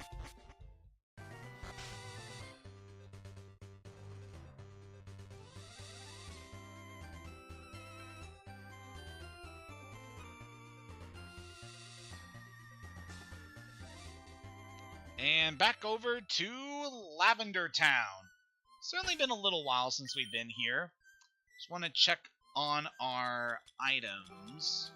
S1: And back over to Lavender Town. Certainly been a little while since we've been here. Just want to check on our items.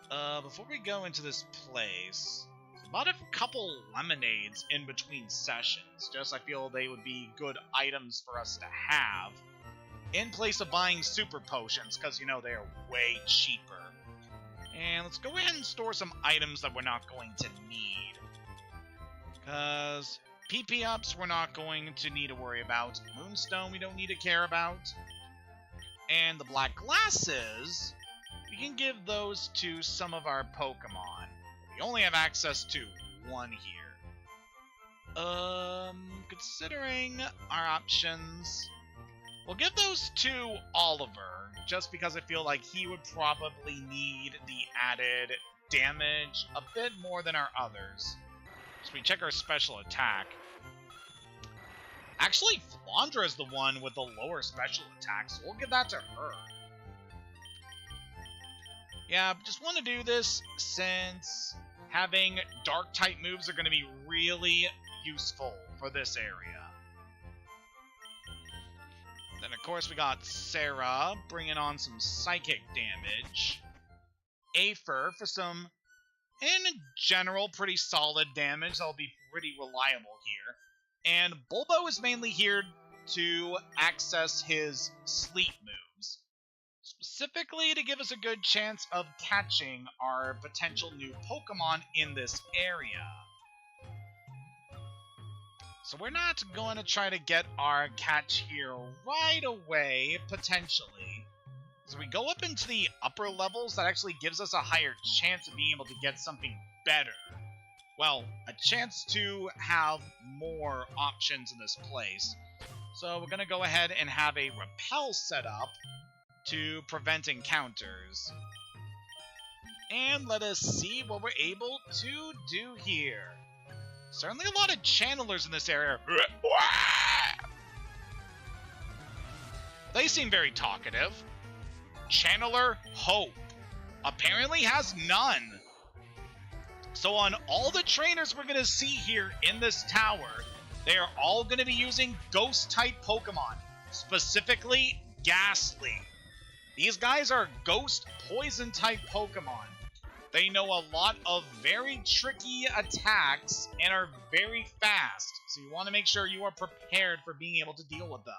S1: Before we go into this place, bought a couple lemonades in between sessions. Just I feel they would be good items for us to have in place of buying super potions, because, you know, they're way cheaper. And let's go ahead and store some items that we're not going to need. Because PP ups we're not going to need to worry about. Moonstone we don't need to care about. And the black glasses, we can give those to some of our Pokemon. We only have access to one here. Considering our options, we'll give those to Oliver, just because I feel like he would probably need the added damage a bit more than our others. So we check our special attack. Actually, Flandra is the one with the lower special attack, so we'll give that to her. Yeah, just want to do this since having Dark-type moves are going to be really useful for this area. Then, of course, we got Sarah bringing on some psychic damage. Aether for some in general, pretty solid damage. That'll be pretty reliable here. And Bulbo is mainly here to access his sleep moves, specifically to give us a good chance of catching our potential new Pokemon in this area. So we're not going to try to get our catch here right away, potentially. As we go up into the upper levels, that actually gives us a higher chance of being able to get something better. Well, a chance to have more options in this place. So we're going to go ahead and have a repel set up to prevent encounters. And let us see what we're able to do here. Certainly a lot of channelers in this area. They seem very talkative. Channeler Hope apparently has none. So on all the trainers we're going to see here in this tower, they are all going to be using Ghost-type Pokemon, specifically Ghastly. These guys are Ghost Poison-type Pokemon. They know a lot of very tricky attacks and are very fast, so you want to make sure you are prepared for being able to deal with them.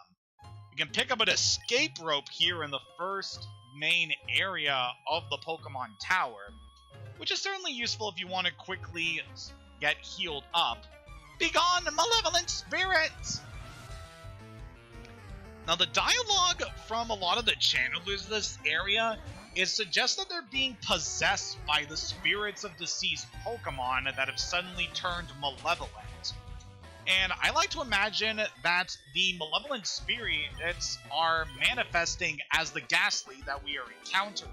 S1: You can pick up an escape rope here in the first main area of the Pokemon Tower, which is certainly useful if you want to quickly get healed up. Begone, malevolent spirit! Now, the dialogue from a lot of the channelers in this area is suggests that they're being possessed by the spirits of deceased Pokemon that have suddenly turned malevolent. And I like to imagine that the malevolent spirits are manifesting as the Ghastly that we are encountering.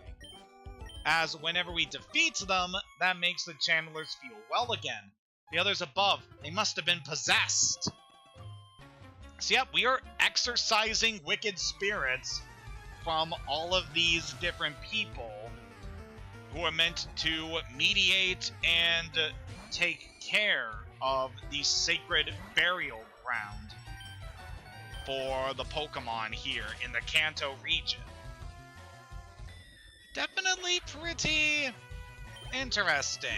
S1: As whenever we defeat them, that makes the channelers feel well again. The others above, they must have been possessed. So yeah, we are exorcising wicked spirits from all of these different people who are meant to mediate and take care of the sacred burial ground for the Pokemon here in the Kanto region. Definitely pretty interesting.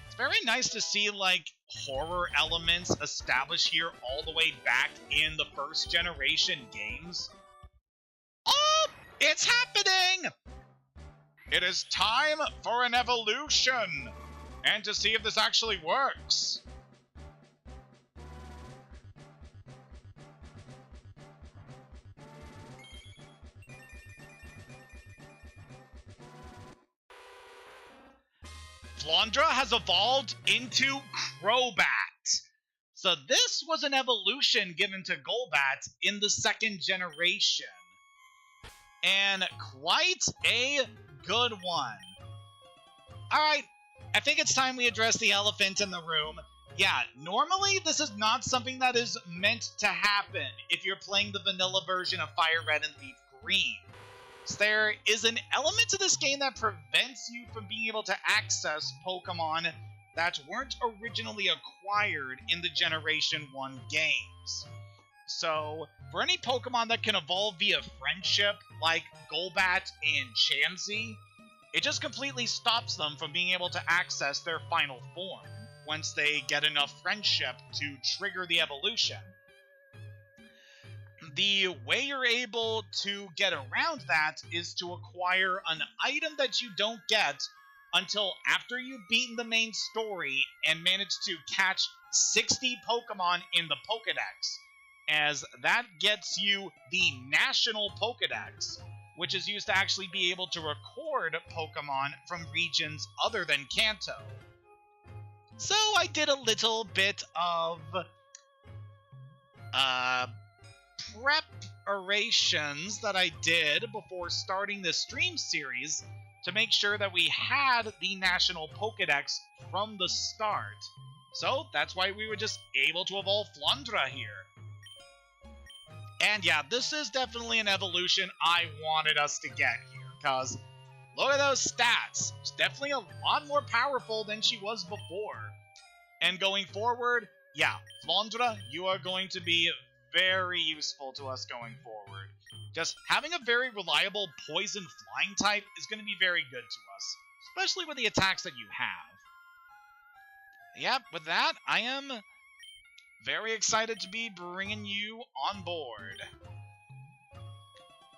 S1: It's very nice to see, like, horror elements established here all the way back in the first generation games. Oh, it's happening! It is time for an evolution, and to see if this actually works. Flandra has evolved into Crobat. So this was an evolution given to Golbat in the second generation. And quite a good one. Alright, I think it's time we address the elephant in the room. Yeah, normally this is not something that is meant to happen if you're playing the vanilla version of FireRed and Leaf Green. So there is an element to this game that prevents you from being able to access Pokemon that weren't originally acquired in the Generation 1 games. So, for any Pokemon that can evolve via friendship, like Golbat and Chansey, it just completely stops them from being able to access their final form once they get enough friendship to trigger the evolution. The way you're able to get around that is to acquire an item that you don't get until after you've beaten the main story and managed to catch 60 Pokemon in the Pokedex, as that gets you the National Pokedex, which is used to actually be able to record Pokemon from regions other than Kanto. So I did a little bit of preparations that I did before starting this stream series to make sure that we had the National Pokedex from the start. So that's why we were just able to evolve Flandra here. And yeah, this is definitely an evolution I wanted us to get here, because look at those stats. She's definitely a lot more powerful than she was before. And going forward, yeah, Flandra, you are going to be very useful to us going forward. Just having a very reliable poison flying type is going to be very good to us, especially with the attacks that you have. Yep, with that, I am very excited to be bringing you on board.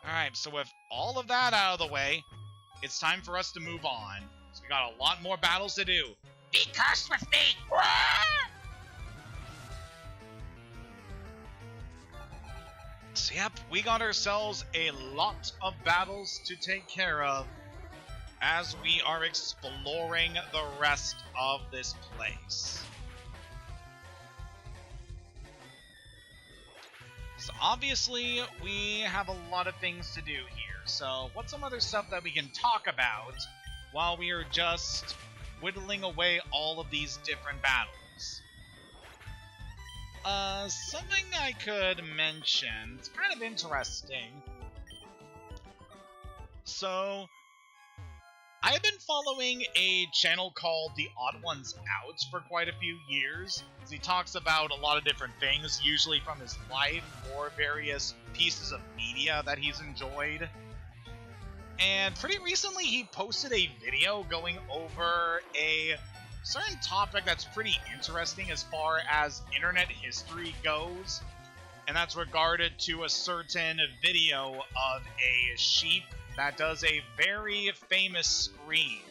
S1: Alright, so with all of that out of the way, it's time for us to move on. So we got a lot more battles to do. Be cursed with me! So yep, we got ourselves a lot of battles to take care of as we are exploring the rest of this place. So obviously, we have a lot of things to do here. So what's some other stuff that we can talk about while we are just whittling away all of these different battles? Something I could mention, it's kind of interesting. So, I have been following a channel called The Odd Ones Out for quite a few years. He talks about a lot of different things, usually from his life or various pieces of media that he's enjoyed. And pretty recently he posted a video going over a certain topic that's pretty interesting as far as internet history goes. And that's regarded to a certain video of a sheep that does a very famous scream.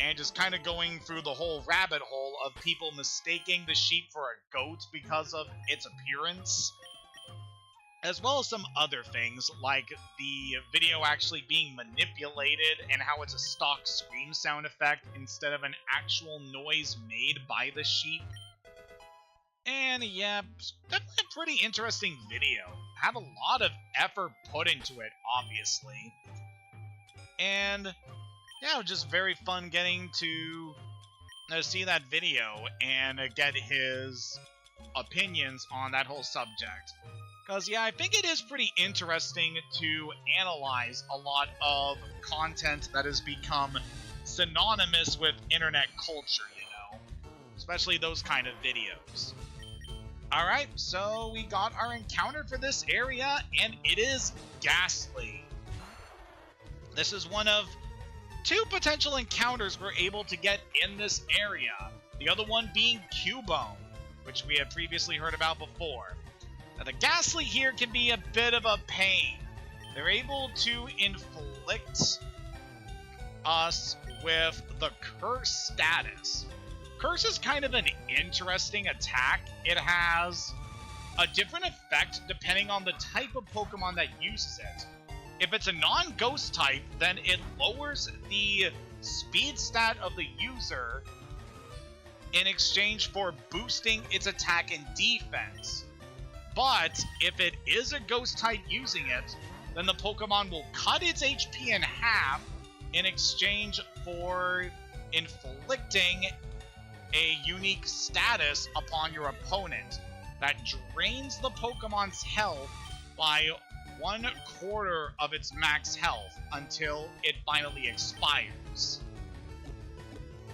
S1: And just kind of going through the whole rabbit hole of people mistaking the sheep for a goat because of its appearance. As well as some other things, like the video actually being manipulated and how it's a stock scream sound effect instead of an actual noise made by the sheep. And yeah, definitely a pretty interesting video. Have a lot of effort put into it, obviously. And yeah, just very fun getting to see that video and get his opinions on that whole subject. Because yeah, I think it is pretty interesting to analyze a lot of content that has become synonymous with internet culture, you know? Especially those kind of videos. Alright, so we got our encounter for this area, and it is Ghastly. This is one of two potential encounters we're able to get in this area. The other one being Cubone, which we have previously heard about before. Now, the Ghastly here can be a bit of a pain. They're able to inflict us with the Curse status. Curse is kind of an interesting attack. It has a different effect depending on the type of Pokemon that uses it. If it's a non-ghost type, then it lowers the speed stat of the user in exchange for boosting its attack and defense. But if it is a ghost type using it, then the Pokemon will cut its HP in half in exchange for inflicting a unique status upon your opponent that drains the Pokemon's health by 1/4 of its max health until it finally expires.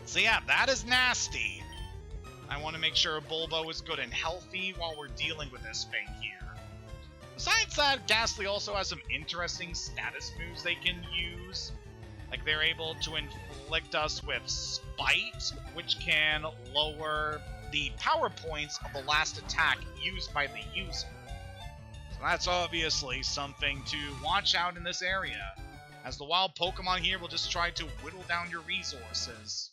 S1: So yeah, that is nasty. I want to make sure Bulbo is good and healthy while we're dealing with this thing here. Besides that, Ghastly also has some interesting status moves they can use. Like they're able to inflict us with Spite, which can lower the power points of the last attack used by the user. So that's obviously something to watch out in this area, as the wild Pokemon here will just try to whittle down your resources.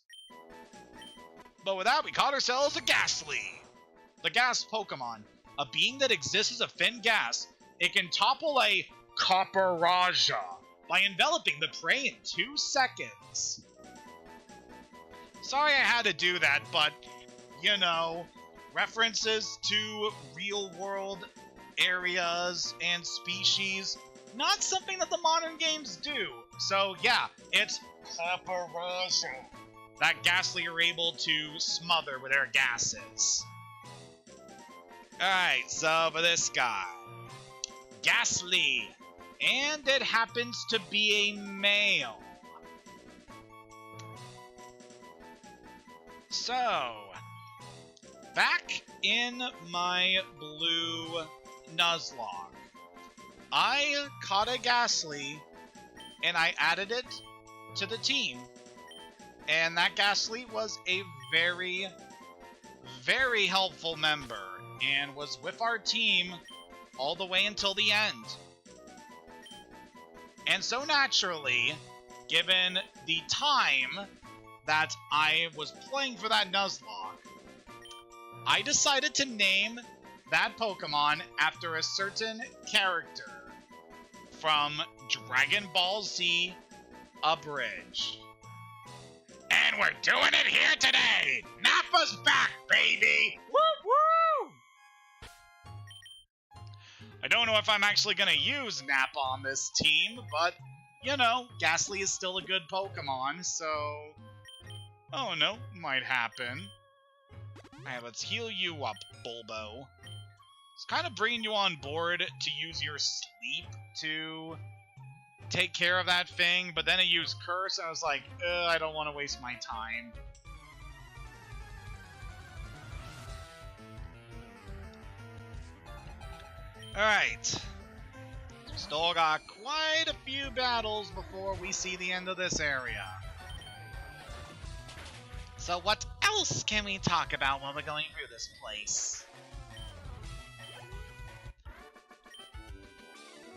S1: But with that, we caught ourselves a Ghastly. The Gas Pokemon, a being that exists as a thin gas, it can topple a Copperaja by enveloping the prey in 2 seconds. Sorry I had to do that, but, you know, references to real-world areas and species, not something that the modern games do. So yeah, it's Copperaja that Ghastly are able to smother with their gases. Alright, so for this guy, Ghastly, and it happens to be a male. So, back in my blue Nuzlocke, I caught a Ghastly, and I added it to the team. And that Ghastly was a very, very helpful member and was with our team all the way until the end. And so naturally, given the time that I was playing for that Nuzlocke, I decided to name that Pokemon after a certain character from Dragon Ball Z Abridged. And we're doing it here today! Nappa's back, baby! Woo woo! I don't know if I'm actually gonna use Nappa on this team, but, you know, Ghastly is still a good Pokemon, so... Oh no, might happen. Alright, let's heal you up, Bulbo. It's kind of bringing you on board to use your sleep to take care of that thing, but then it used Curse, and I was like, I don't want to waste my time. Alright. Still got quite a few battles before we see the end of this area. So what else can we talk about while we're going through this place?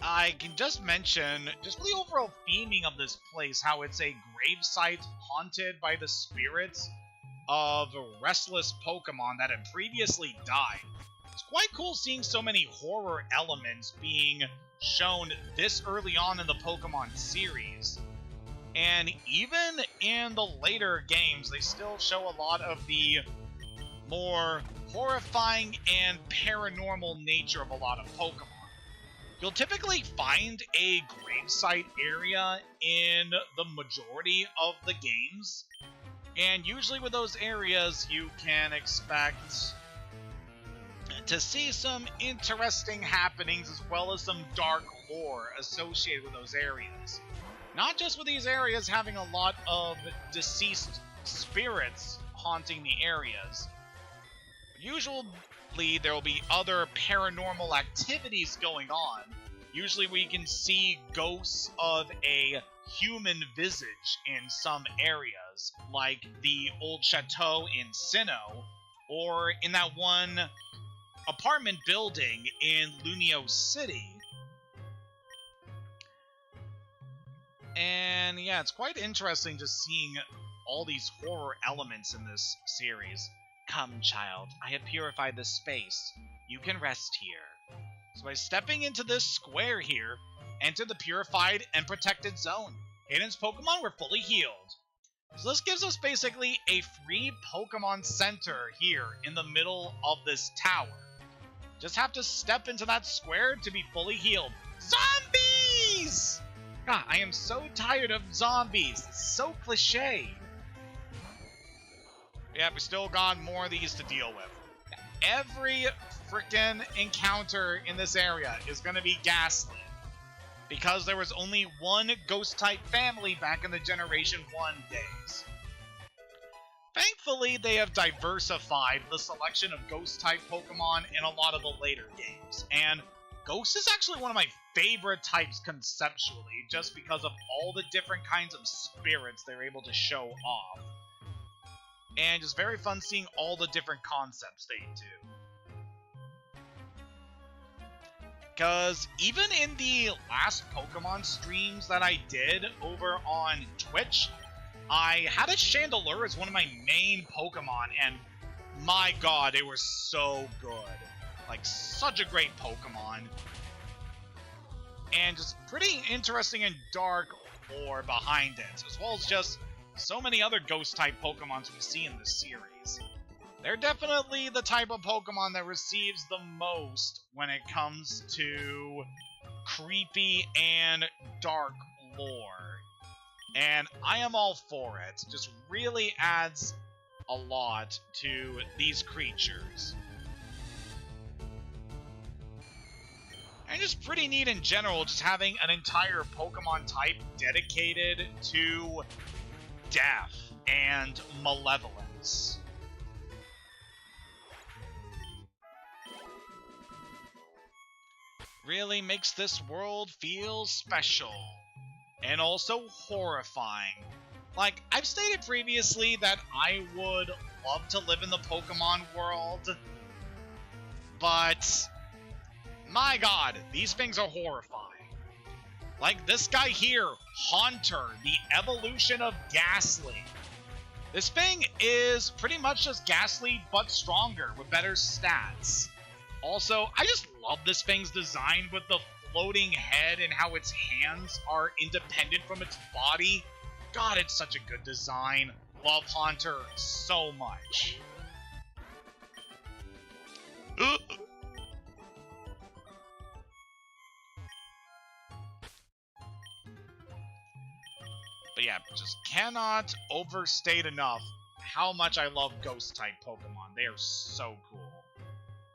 S1: I can just mention, just the overall theming of this place, how it's a gravesite haunted by the spirits of restless Pokemon that had previously died. It's quite cool seeing so many horror elements being shown this early on in the Pokemon series. And even in the later games, they still show a lot of the more horrifying and paranormal nature of a lot of Pokemon. You'll typically find a gravesite area in the majority of the games, and usually with those areas you can expect to see some interesting happenings as well as some dark lore associated with those areas. Not just with these areas having a lot of deceased spirits haunting the areas. Usually there will be other paranormal activities going on. Usually we can see ghosts of a human visage in some areas, like the old chateau in Sinnoh, or in that one apartment building in Lunio City. And yeah, it's quite interesting just seeing all these horror elements in this series. Come, child, I have purified this space. You can rest here. So by stepping into this square here, enter the purified and protected zone. Hayden's Pokemon were fully healed. So this gives us basically a free Pokemon Center here in the middle of this tower. Just have to step into that square to be fully healed. Zombies! God, I am so tired of zombies. It's so cliched. Yeah, we still got more of these to deal with. Every frickin' encounter in this area is going to be Ghastly, because there was only one Ghost-type family back in the Generation 1 days. Thankfully, they have diversified the selection of Ghost-type Pokemon in a lot of the later games, and Ghost is actually one of my favorite types conceptually, just because of all the different kinds of spirits they're able to show off. And it's very fun seeing all the different concepts they do. Because even in the last Pokemon streams that I did over on Twitch, I had a Chandelure as one of my main Pokemon, and my god, they were so good. Like, such a great Pokemon. And just pretty interesting and dark lore behind it, as well as just so many other Ghost-type Pokemons we see in this series. They're definitely the type of Pokemon that receives the most when it comes to creepy and dark lore. And I am all for it. It just really adds a lot to these creatures. And just pretty neat in general, just having an entire Pokemon type dedicated to death and malevolence. Really makes this world feel special, and also horrifying, Like, I've stated previously that I would love to live in the Pokemon world, but my god, these things are horrifying. Like this guy here, Haunter, the evolution of Ghastly. This thing is pretty much just Ghastly, but stronger, with better stats. Also, I just love this thing's design with the floating head and how its hands are independent from its body. God, it's such a good design. Love Haunter so much. But yeah, just cannot overstate enough how much I love Ghost-type Pokemon. They are so cool.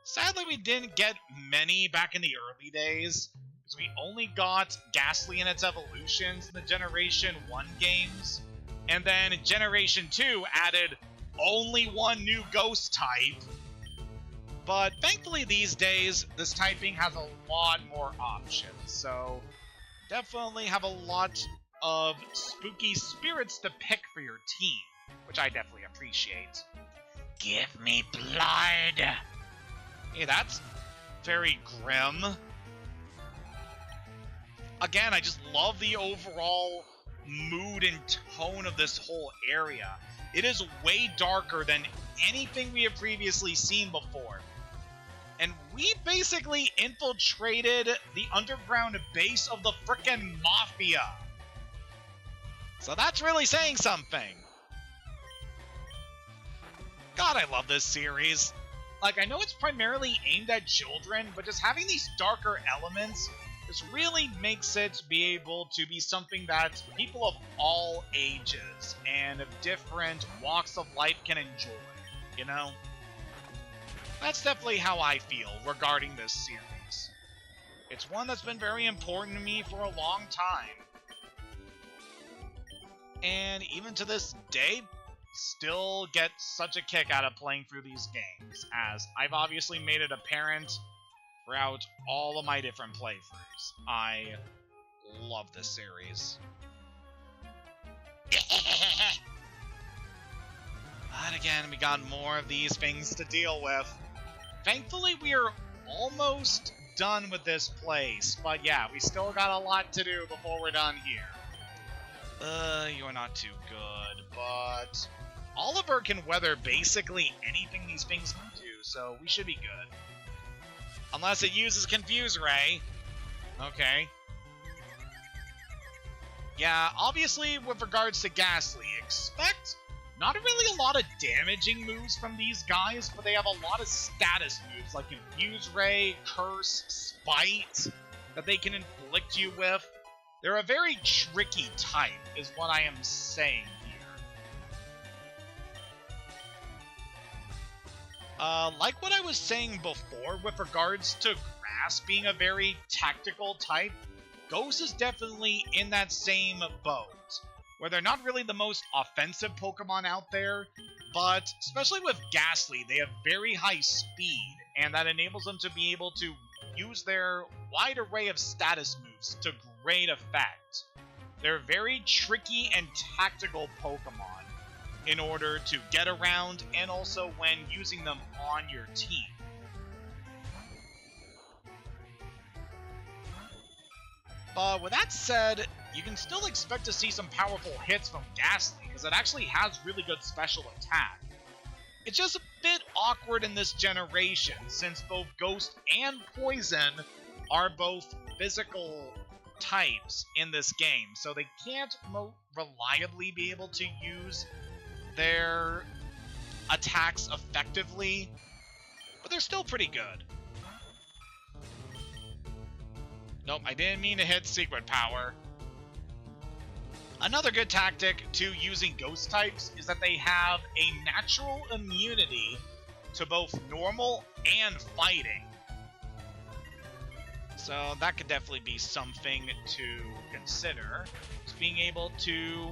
S1: Sadly, we didn't get many back in the early days, because we only got Ghastly in its evolutions in the Generation 1 games, and then Generation 2 added only one new Ghost-type. But thankfully these days, this typing has a lot more options, so definitely have a lot of spooky spirits to pick for your team, which I definitely appreciate. Give me blood! Hey, that's very grim. Again, I just love the overall mood and tone of this whole area. It is way darker than anything we have previously seen before. And we basically infiltrated the underground base of the frickin' Mafia. So that's really saying something. God, I love this series. Like, I know it's primarily aimed at children, but just having these darker elements just really makes it be able to be something that people of all ages and of different walks of life can enjoy, you know? That's definitely how I feel regarding this series. It's one that's been very important to me for a long time. And even to this day, still get such a kick out of playing through these games, as I've obviously made it apparent throughout all of my different playthroughs. I love this series. But again, we got more of these things to deal with. Thankfully, we are almost done with this place, but yeah, we still got a lot to do before we're done here. You're not too good, but Oliver can weather basically anything these things can do, so we should be good. Unless it uses Confuse Ray. Okay. Yeah, obviously, with regards to Ghastly, expect not really a lot of damaging moves from these guys, but they have a lot of status moves, like Confuse Ray, Curse, Spite, that they can inflict you with. They're a very tricky type, is what I am saying here. Like what I was saying before with regards to Grass being a very tactical type, Ghost is definitely in that same boat, where they're not really the most offensive Pokemon out there, but especially with Ghastly, they have very high speed, and that enables them to be able to use their wide array of status moves to great effect. They're very tricky and tactical Pokemon in order to get around and also when using them on your team. But with that said, you can still expect to see some powerful hits from Ghastly, because it actually has really good special attack. It's just a bit awkward in this generation, since both Ghost and Poison are both physical types in this game, so they can't reliably be able to use their attacks effectively, but they're still pretty good. Nope, I didn't mean to hit Secret Power. Another good tactic to using Ghost types is that they have a natural immunity to both normal and fighting. So that could definitely be something to consider. Just being able to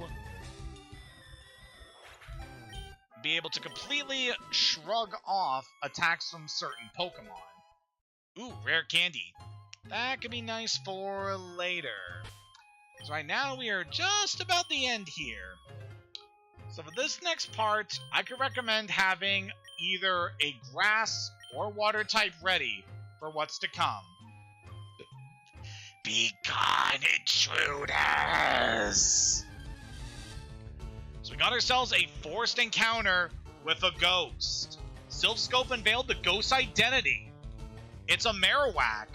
S1: completely shrug off attacks from certain Pokemon. Ooh, rare candy. That could be nice for later. So right now we are just about the end here. So for this next part, I could recommend having either a grass or water type ready for what's to come. Be gone, intruders! So we got ourselves a forced encounter with a ghost. Silphscope unveiled the ghost's identity. It's a Marowak.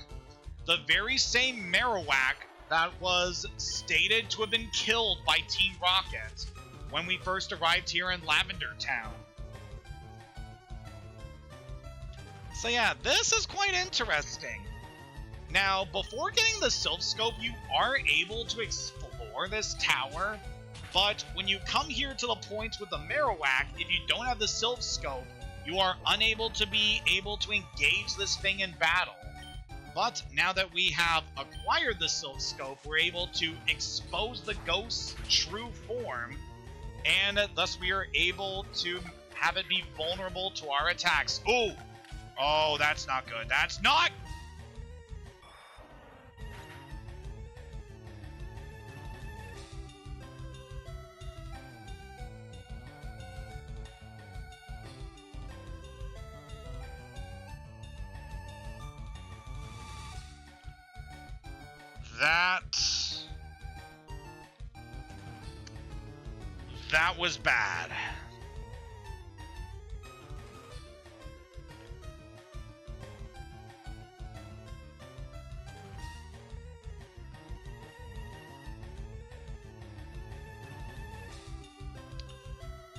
S1: The very same Marowak that was stated to have been killed by Team Rocket when we first arrived here in Lavender Town. So yeah, this is quite interesting. Now, before getting the Silphscope, you are able to explore this tower, but when you come here to the points with the Marowak, if you don't have the Silphscope, you are unable to engage this thing in battle. But now that we have acquired the Silphscope, we're able to expose the ghost's true form, and thus we are able to have it be vulnerable to our attacks. Ooh! Oh, that's not good. That's not... That was bad.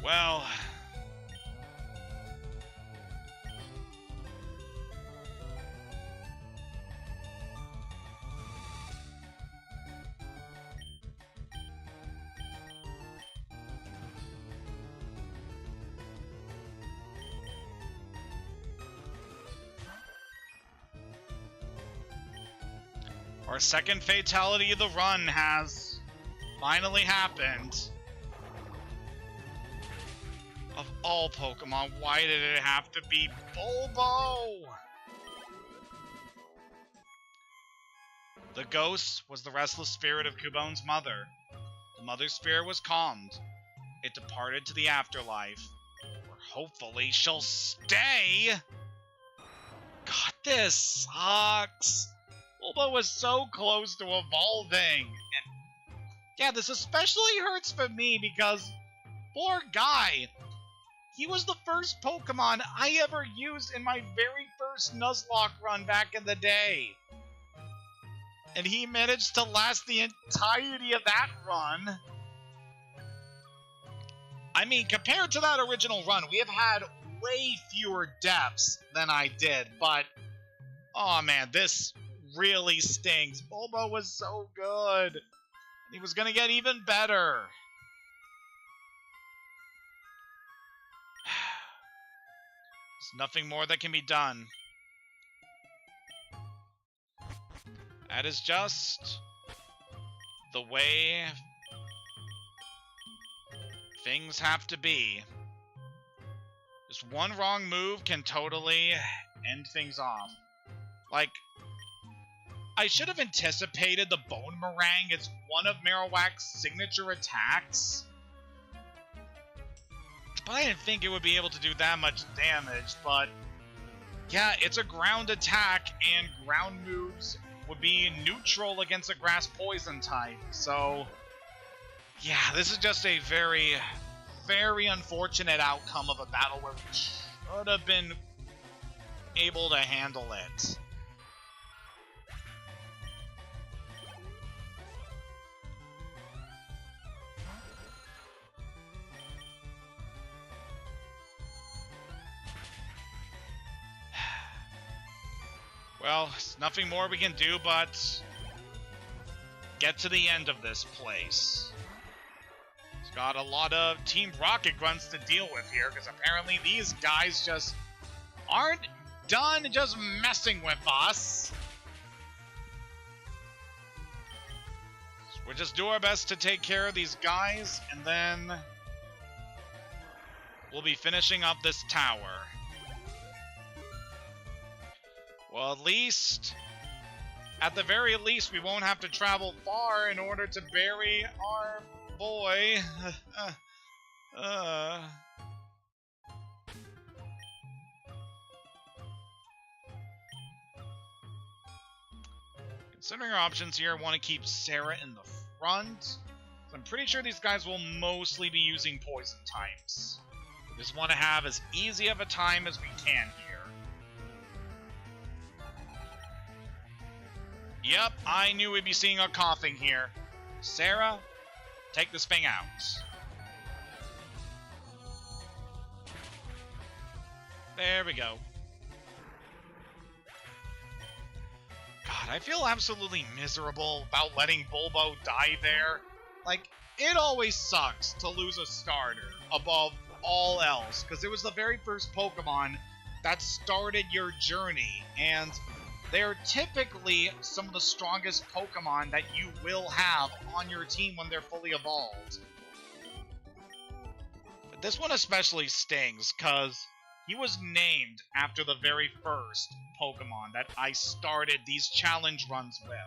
S1: Well... Our second fatality of the run has finally happened. Of all Pokemon, why did it have to be Bulbo? The ghost was the restless spirit of Kubone's mother. The mother's spirit was calmed. It departed to the afterlife, where hopefully she'll stay. God, this sucks. Bulbo was so close to evolving. And yeah, this especially hurts for me because poor guy. He was the first Pokemon I ever used in my very first Nuzlocke run back in the day. And he managed to last the entirety of that run. I mean, compared to that original run, we have had way fewer deaths than I did, but oh man, this really stings. Bulbo was so good. He was gonna get even better. There's nothing more that can be done. That is just the way things have to be. Just one wrong move can totally end things off. Like, I should have anticipated the Bone Meringue as one of Marowak's signature attacks. But I didn't think it would be able to do that much damage, but yeah, it's a ground attack, and ground moves would be neutral against a grass poison type, so yeah, this is just a very, very unfortunate outcome of a battle where we should have been able to handle it. Well, there's nothing more we can do but get to the end of this place. It's got a lot of Team Rocket grunts to deal with here, because apparently these guys just aren't done just messing with us. So we'll just do our best to take care of these guys, and then we'll be finishing up this tower. Well, at the very least, we won't have to travel far in order to bury our boy. Considering our options here, I want to keep Sarah in the front. I'm pretty sure these guys will mostly be using poison types. We just want to have as easy of a time as we can here. Yep, I knew we'd be seeing a coughing here. Sarah, take this thing out. There we go. God, I feel absolutely miserable about letting Bulbo die there. Like, it always sucks to lose a starter above all else, because it was the very first Pokemon that started your journey, and they're typically some of the strongest Pokemon that you will have on your team when they're fully evolved. But this one especially stings, because he was named after the very first Pokemon that I started these challenge runs with.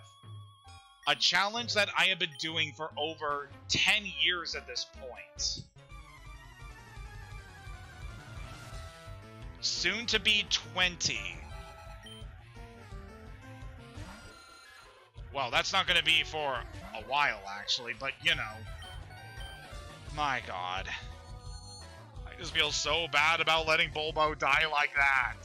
S1: A challenge that I have been doing for over 10 years at this point. Soon to be 20. Well, that's not going to be for a while, actually, but, you know. My god. I just feel so bad about letting Bulbo die like that.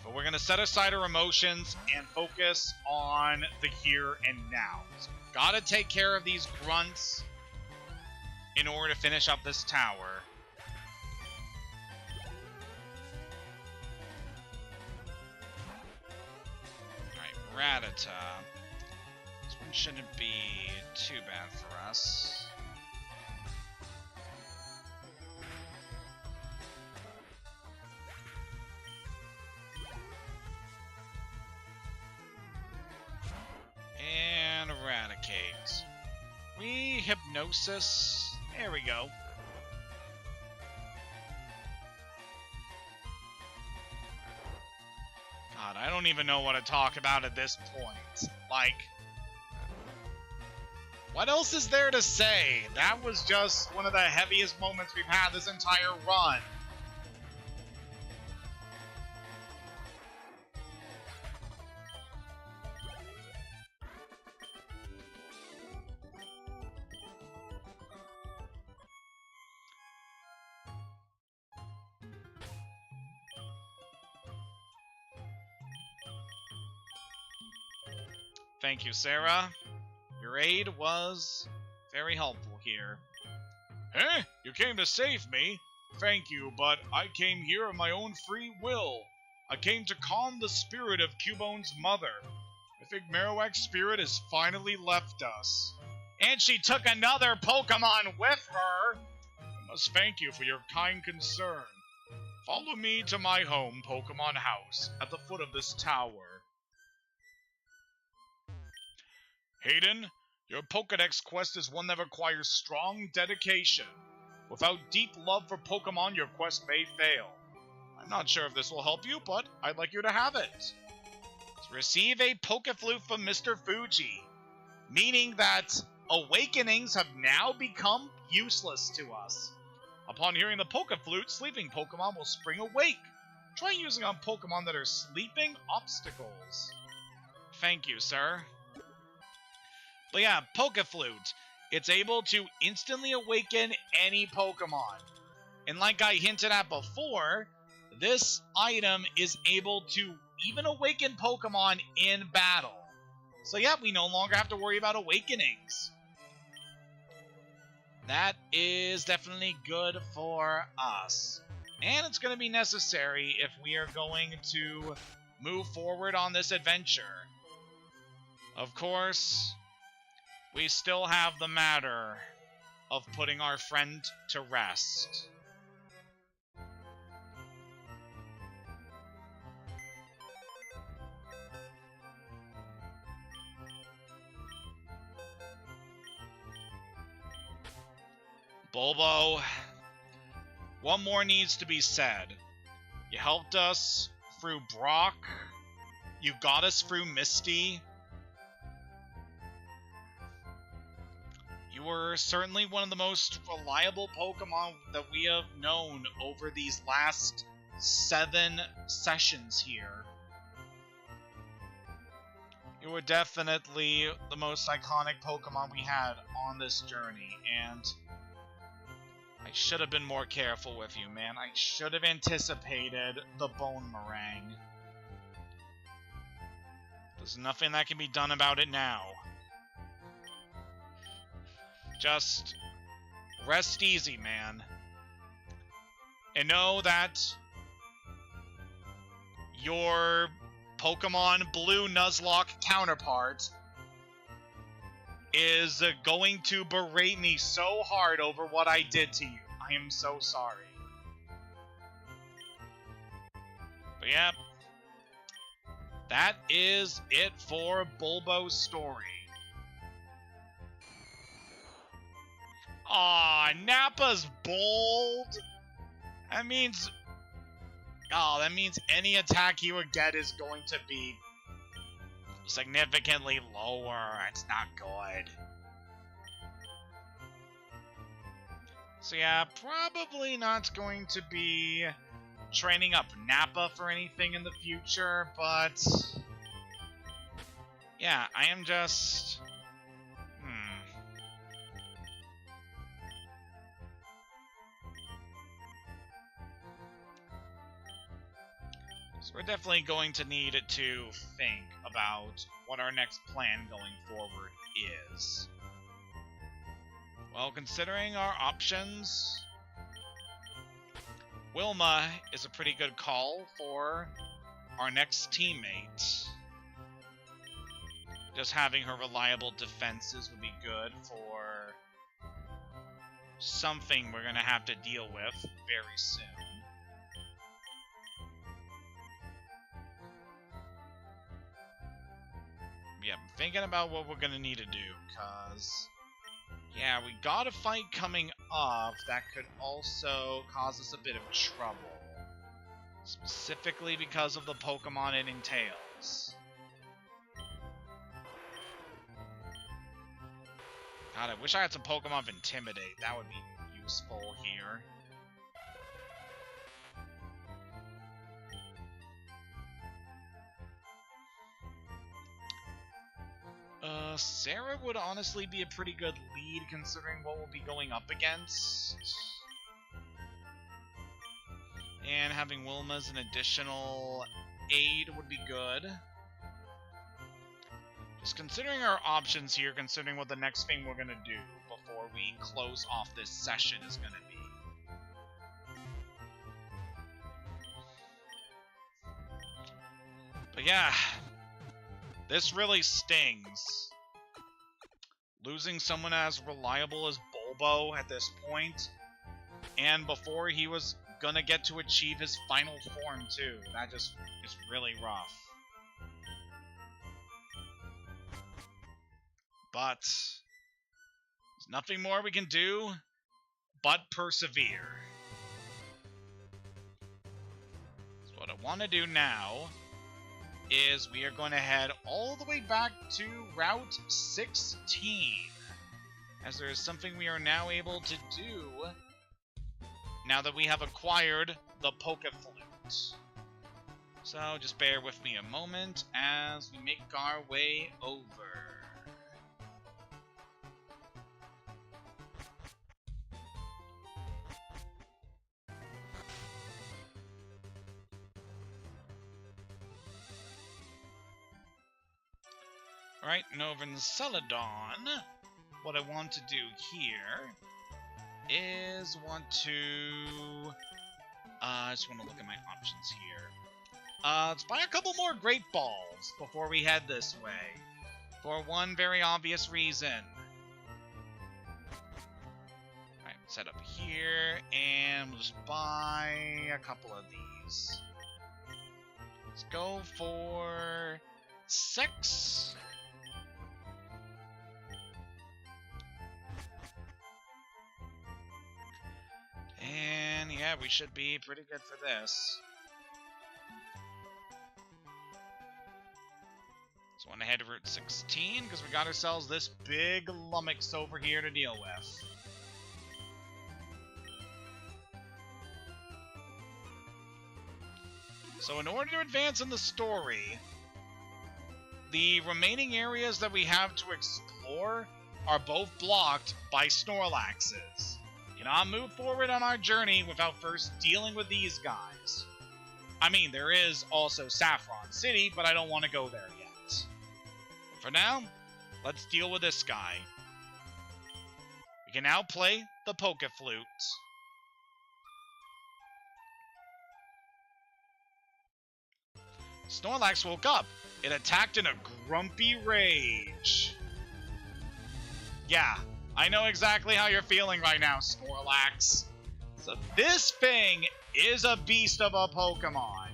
S1: But we're going to set aside our emotions and focus on the here and now. So gotta take care of these grunts in order to finish up this tower. Alright, Rattata. This one shouldn't be too bad for us. And Eradicate. Hypnosis. There we go. God, I don't even know what to talk about at this point. Like, what else is there to say? That was just one of the heaviest moments we've had this entire run. Thank you, Sarah. Your aid was very helpful here. Eh? You came to save me? Thank you, but I came here of my own free will. I came to calm the spirit of Cubone's mother. I think Marowak's spirit has finally left us. And she took another Pokemon with her! I must thank you for your kind concern. Follow me to my home Pokemon house at the foot of this tower. Hayden, your Pokedex quest is one that requires strong dedication. Without deep love for Pokemon, your quest may fail. I'm not sure if this will help you, but I'd like you to have it. Receive a Pokeflute from Mr. Fuji, meaning that awakenings have now become useless to us. Upon hearing the Pokeflute, sleeping Pokemon will spring awake. Try using on Pokemon that are sleeping obstacles. Thank you, sir. But yeah, Pokeflute. It's able to instantly awaken any Pokemon. And like I hinted at before, this item is able to even awaken Pokemon in battle. So yeah, we no longer have to worry about awakenings. That is definitely good for us. And it's going to be necessary if we are going to move forward on this adventure. Of course, we still have the matter of putting our friend to rest. Bulbo, one more needs to be said. You helped us through Brock. You got us through Misty. You were certainly one of the most reliable Pokemon that we have known over these last 7 sessions here. You were definitely the most iconic Pokemon we had on this journey, and I should have been more careful with you, man. I should have anticipated the Bone Meringue. There's nothing that can be done about it now. Just rest easy, man. And know that your Pokemon Blue Nuzlocke counterpart is going to berate me so hard over what I did to you. I am so sorry. But yeah, that is it for Bulbo's story. Aw, Nappa's bold. That means any attack he would get is going to be significantly lower. It's not good. So yeah, probably not going to be training up Nappa for anything in the future, but yeah, I am just... So we're definitely going to need to think about what our next plan going forward is. Well, considering our options, Wilma is a pretty good call for our next teammate. Just having her reliable defenses would be good for something we're going to have to deal with very soon. Yeah, I'm thinking about what we're gonna need to do, cause yeah, we got a fight coming up that could also cause us a bit of trouble. Specifically because of the Pokemon it entails. God, I wish I had some Pokemon of Intimidate. That would be useful here. Sarah would honestly be a pretty good lead considering what we'll be going up against. And having Wilma as an additional aid would be good. Just considering our options here, considering what the next thing we're gonna do before we close off this session is gonna be. But yeah, this really stings. Losing someone as reliable as Bulbo at this point, and before he was gonna get to achieve his final form too. That just is really rough. But there's nothing more we can do but persevere. So what I want to do now is we are going to head all the way back to Route 16, as there is something we are now able to do now that we have acquired the Pokéflute. So just bear with me a moment as we make our way over. Alright, and over in Celadon, what I want to do here is I just want to look at my options here. Let's buy a couple more Great Balls before we head this way, for one very obvious reason. Alright, set up here, and we'll just buy a couple of these. Let's go for 6. And yeah, we should be pretty good for this. So I want to head Route 16, because we got ourselves this big lummox over here to deal with. So in order to advance in the story, the remaining areas that we have to explore are both blocked by Snorlaxes. Cannot move forward on our journey without first dealing with these guys. I mean, there is also Saffron City, but I don't want to go there yet. For now, let's deal with this guy. We can now play the Pokeflute. Snorlax woke up. It attacked in a grumpy rage. Yeah, I know exactly how you're feeling right now, Snorlax. So this thing is a beast of a Pokemon.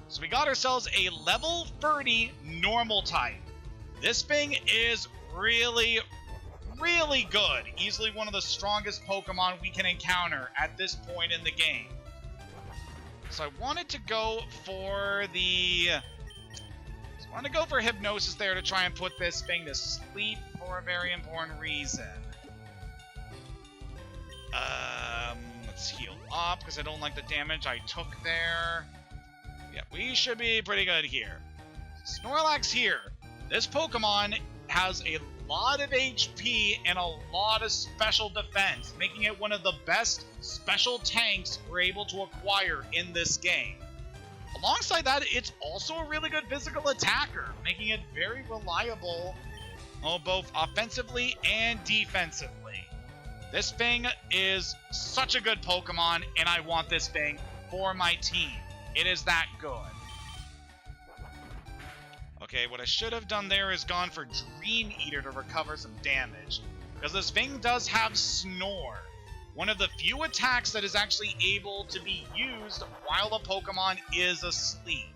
S1: So we got ourselves a level 30 normal type. This thing is really, really good. Easily one of the strongest Pokemon we can encounter at this point in the game. So I wanted to go for Hypnosis there to try and put this thing to sleep for a very important reason. Let's heal up because I don't like the damage I took there. Yeah, we should be pretty good here. Snorlax here. This Pokemon has a lot of HP and a lot of special defense, making it one of the best special tanks we're able to acquire in this game. Alongside that, it's also a really good physical attacker, making it very reliable both offensively and defensively. This thing is such a good Pokemon, and I want this thing for my team. It is that good. Okay, what I should have done there is gone for Dream Eater to recover some damage, because this thing does have Snore. One of the few attacks that is actually able to be used while a Pokemon is asleep.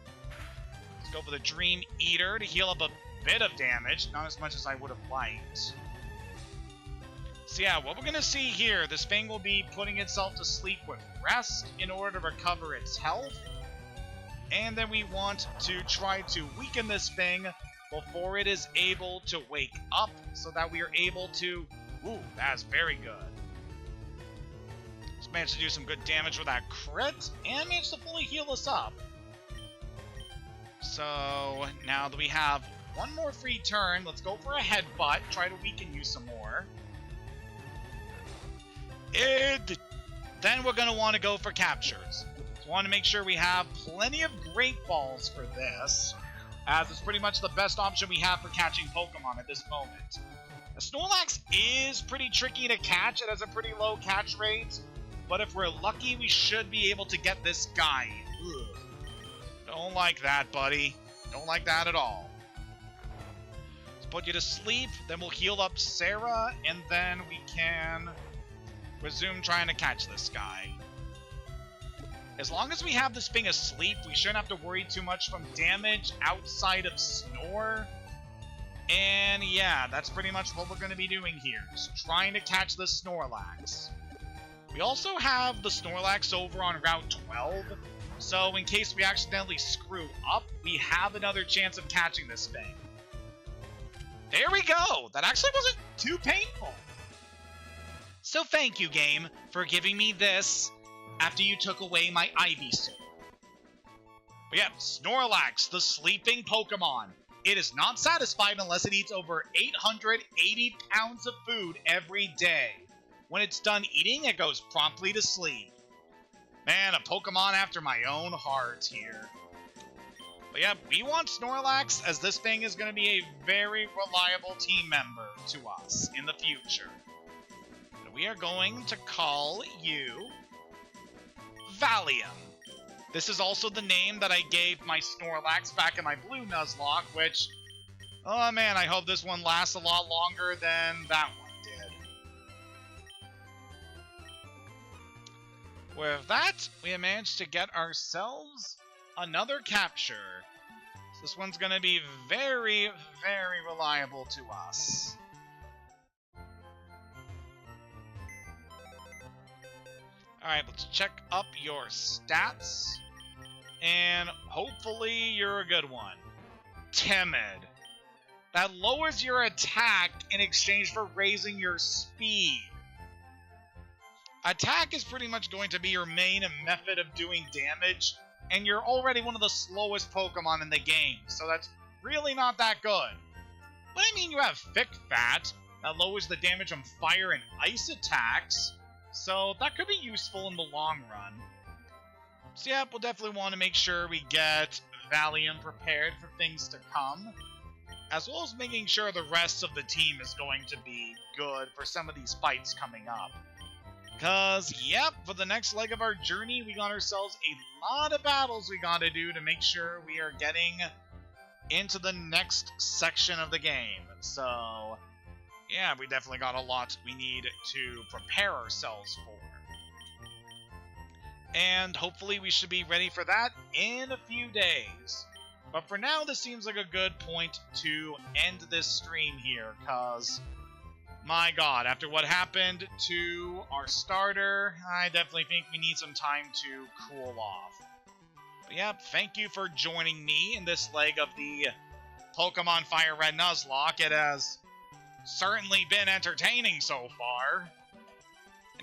S1: Let's go for the Dream Eater to heal up a bit of damage, not as much as I would have liked. So yeah, what we're going to see here, this thing will be putting itself to sleep with rest in order to recover its health. And then we want to try to weaken this thing before it is able to wake up so that we are able to... Ooh, that's very good. Just managed to do some good damage with that crit and managed to fully heal us up. So now that we have one more free turn, let's go for a headbutt, try to weaken you some more. Then we're going to want to go for captures. So want to make sure we have plenty of Great Balls for this, as it's pretty much the best option we have for catching Pokemon at this moment. The Snorlax is pretty tricky to catch. It has a pretty low catch rate, but if we're lucky, we should be able to get this guy. Ugh. Don't like that, buddy. Don't like that at all. Let's put you to sleep, then we'll heal up Sarah, and then we can resume trying to catch this guy. As long as we have this thing asleep, we shouldn't have to worry too much from damage outside of Snore. And yeah, that's pretty much what we're going to be doing here, just trying to catch the Snorlax. We also have the Snorlax over on Route 12, so in case we accidentally screw up, we have another chance of catching this thing. There we go! That actually wasn't too painful. So thank you, game, for giving me this after you took away my Ivysaur. But yeah, Snorlax, the sleeping Pokemon. It is not satisfied unless it eats over 880 pounds of food every day. When it's done eating, it goes promptly to sleep. Man, a Pokemon after my own heart here. But yeah, we want Snorlax, as this thing is going to be a very reliable team member to us in the future. And we are going to call you Valium. This is also the name that I gave my Snorlax back in my blue Nuzlocke, which, oh man, I hope this one lasts a lot longer than that one did. With that, we have managed to get ourselves another capture. So this one's going to be very, very reliable to us. Alright, let's check up your stats. And hopefully you're a good one. Timid. that lowers your attack in exchange for raising your speed. Attack is pretty much going to be your main method of doing damage, and you're already one of the slowest Pokemon in the game, so that's really not that good. But I mean, you have Thick Fat, that lowers the damage from fire and ice attacks, so that could be useful in the long run. So yeah, we'll definitely want to make sure we get Valium prepared for things to come, as well as making sure the rest of the team is going to be good for some of these fights coming up. Because, yep, for the next leg of our journey, we got ourselves a lot of battles we gotta do to make sure we are getting into the next section of the game. So, yeah, we definitely got a lot we need to prepare ourselves for. And hopefully we should be ready for that in a few days. But for now, this seems like a good point to end this stream here, because, my god, after what happened to our starter, I definitely think we need some time to cool off. But yeah, thank you for joining me in this leg of the Pokemon FireRed Nuzlocke. It has certainly been entertaining so far.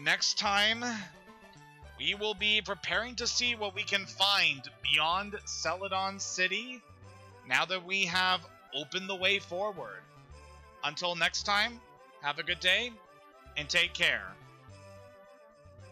S1: Next time, we will be preparing to see what we can find beyond Celadon City, now that we have opened the way forward. Until next time, have a good day, and take care.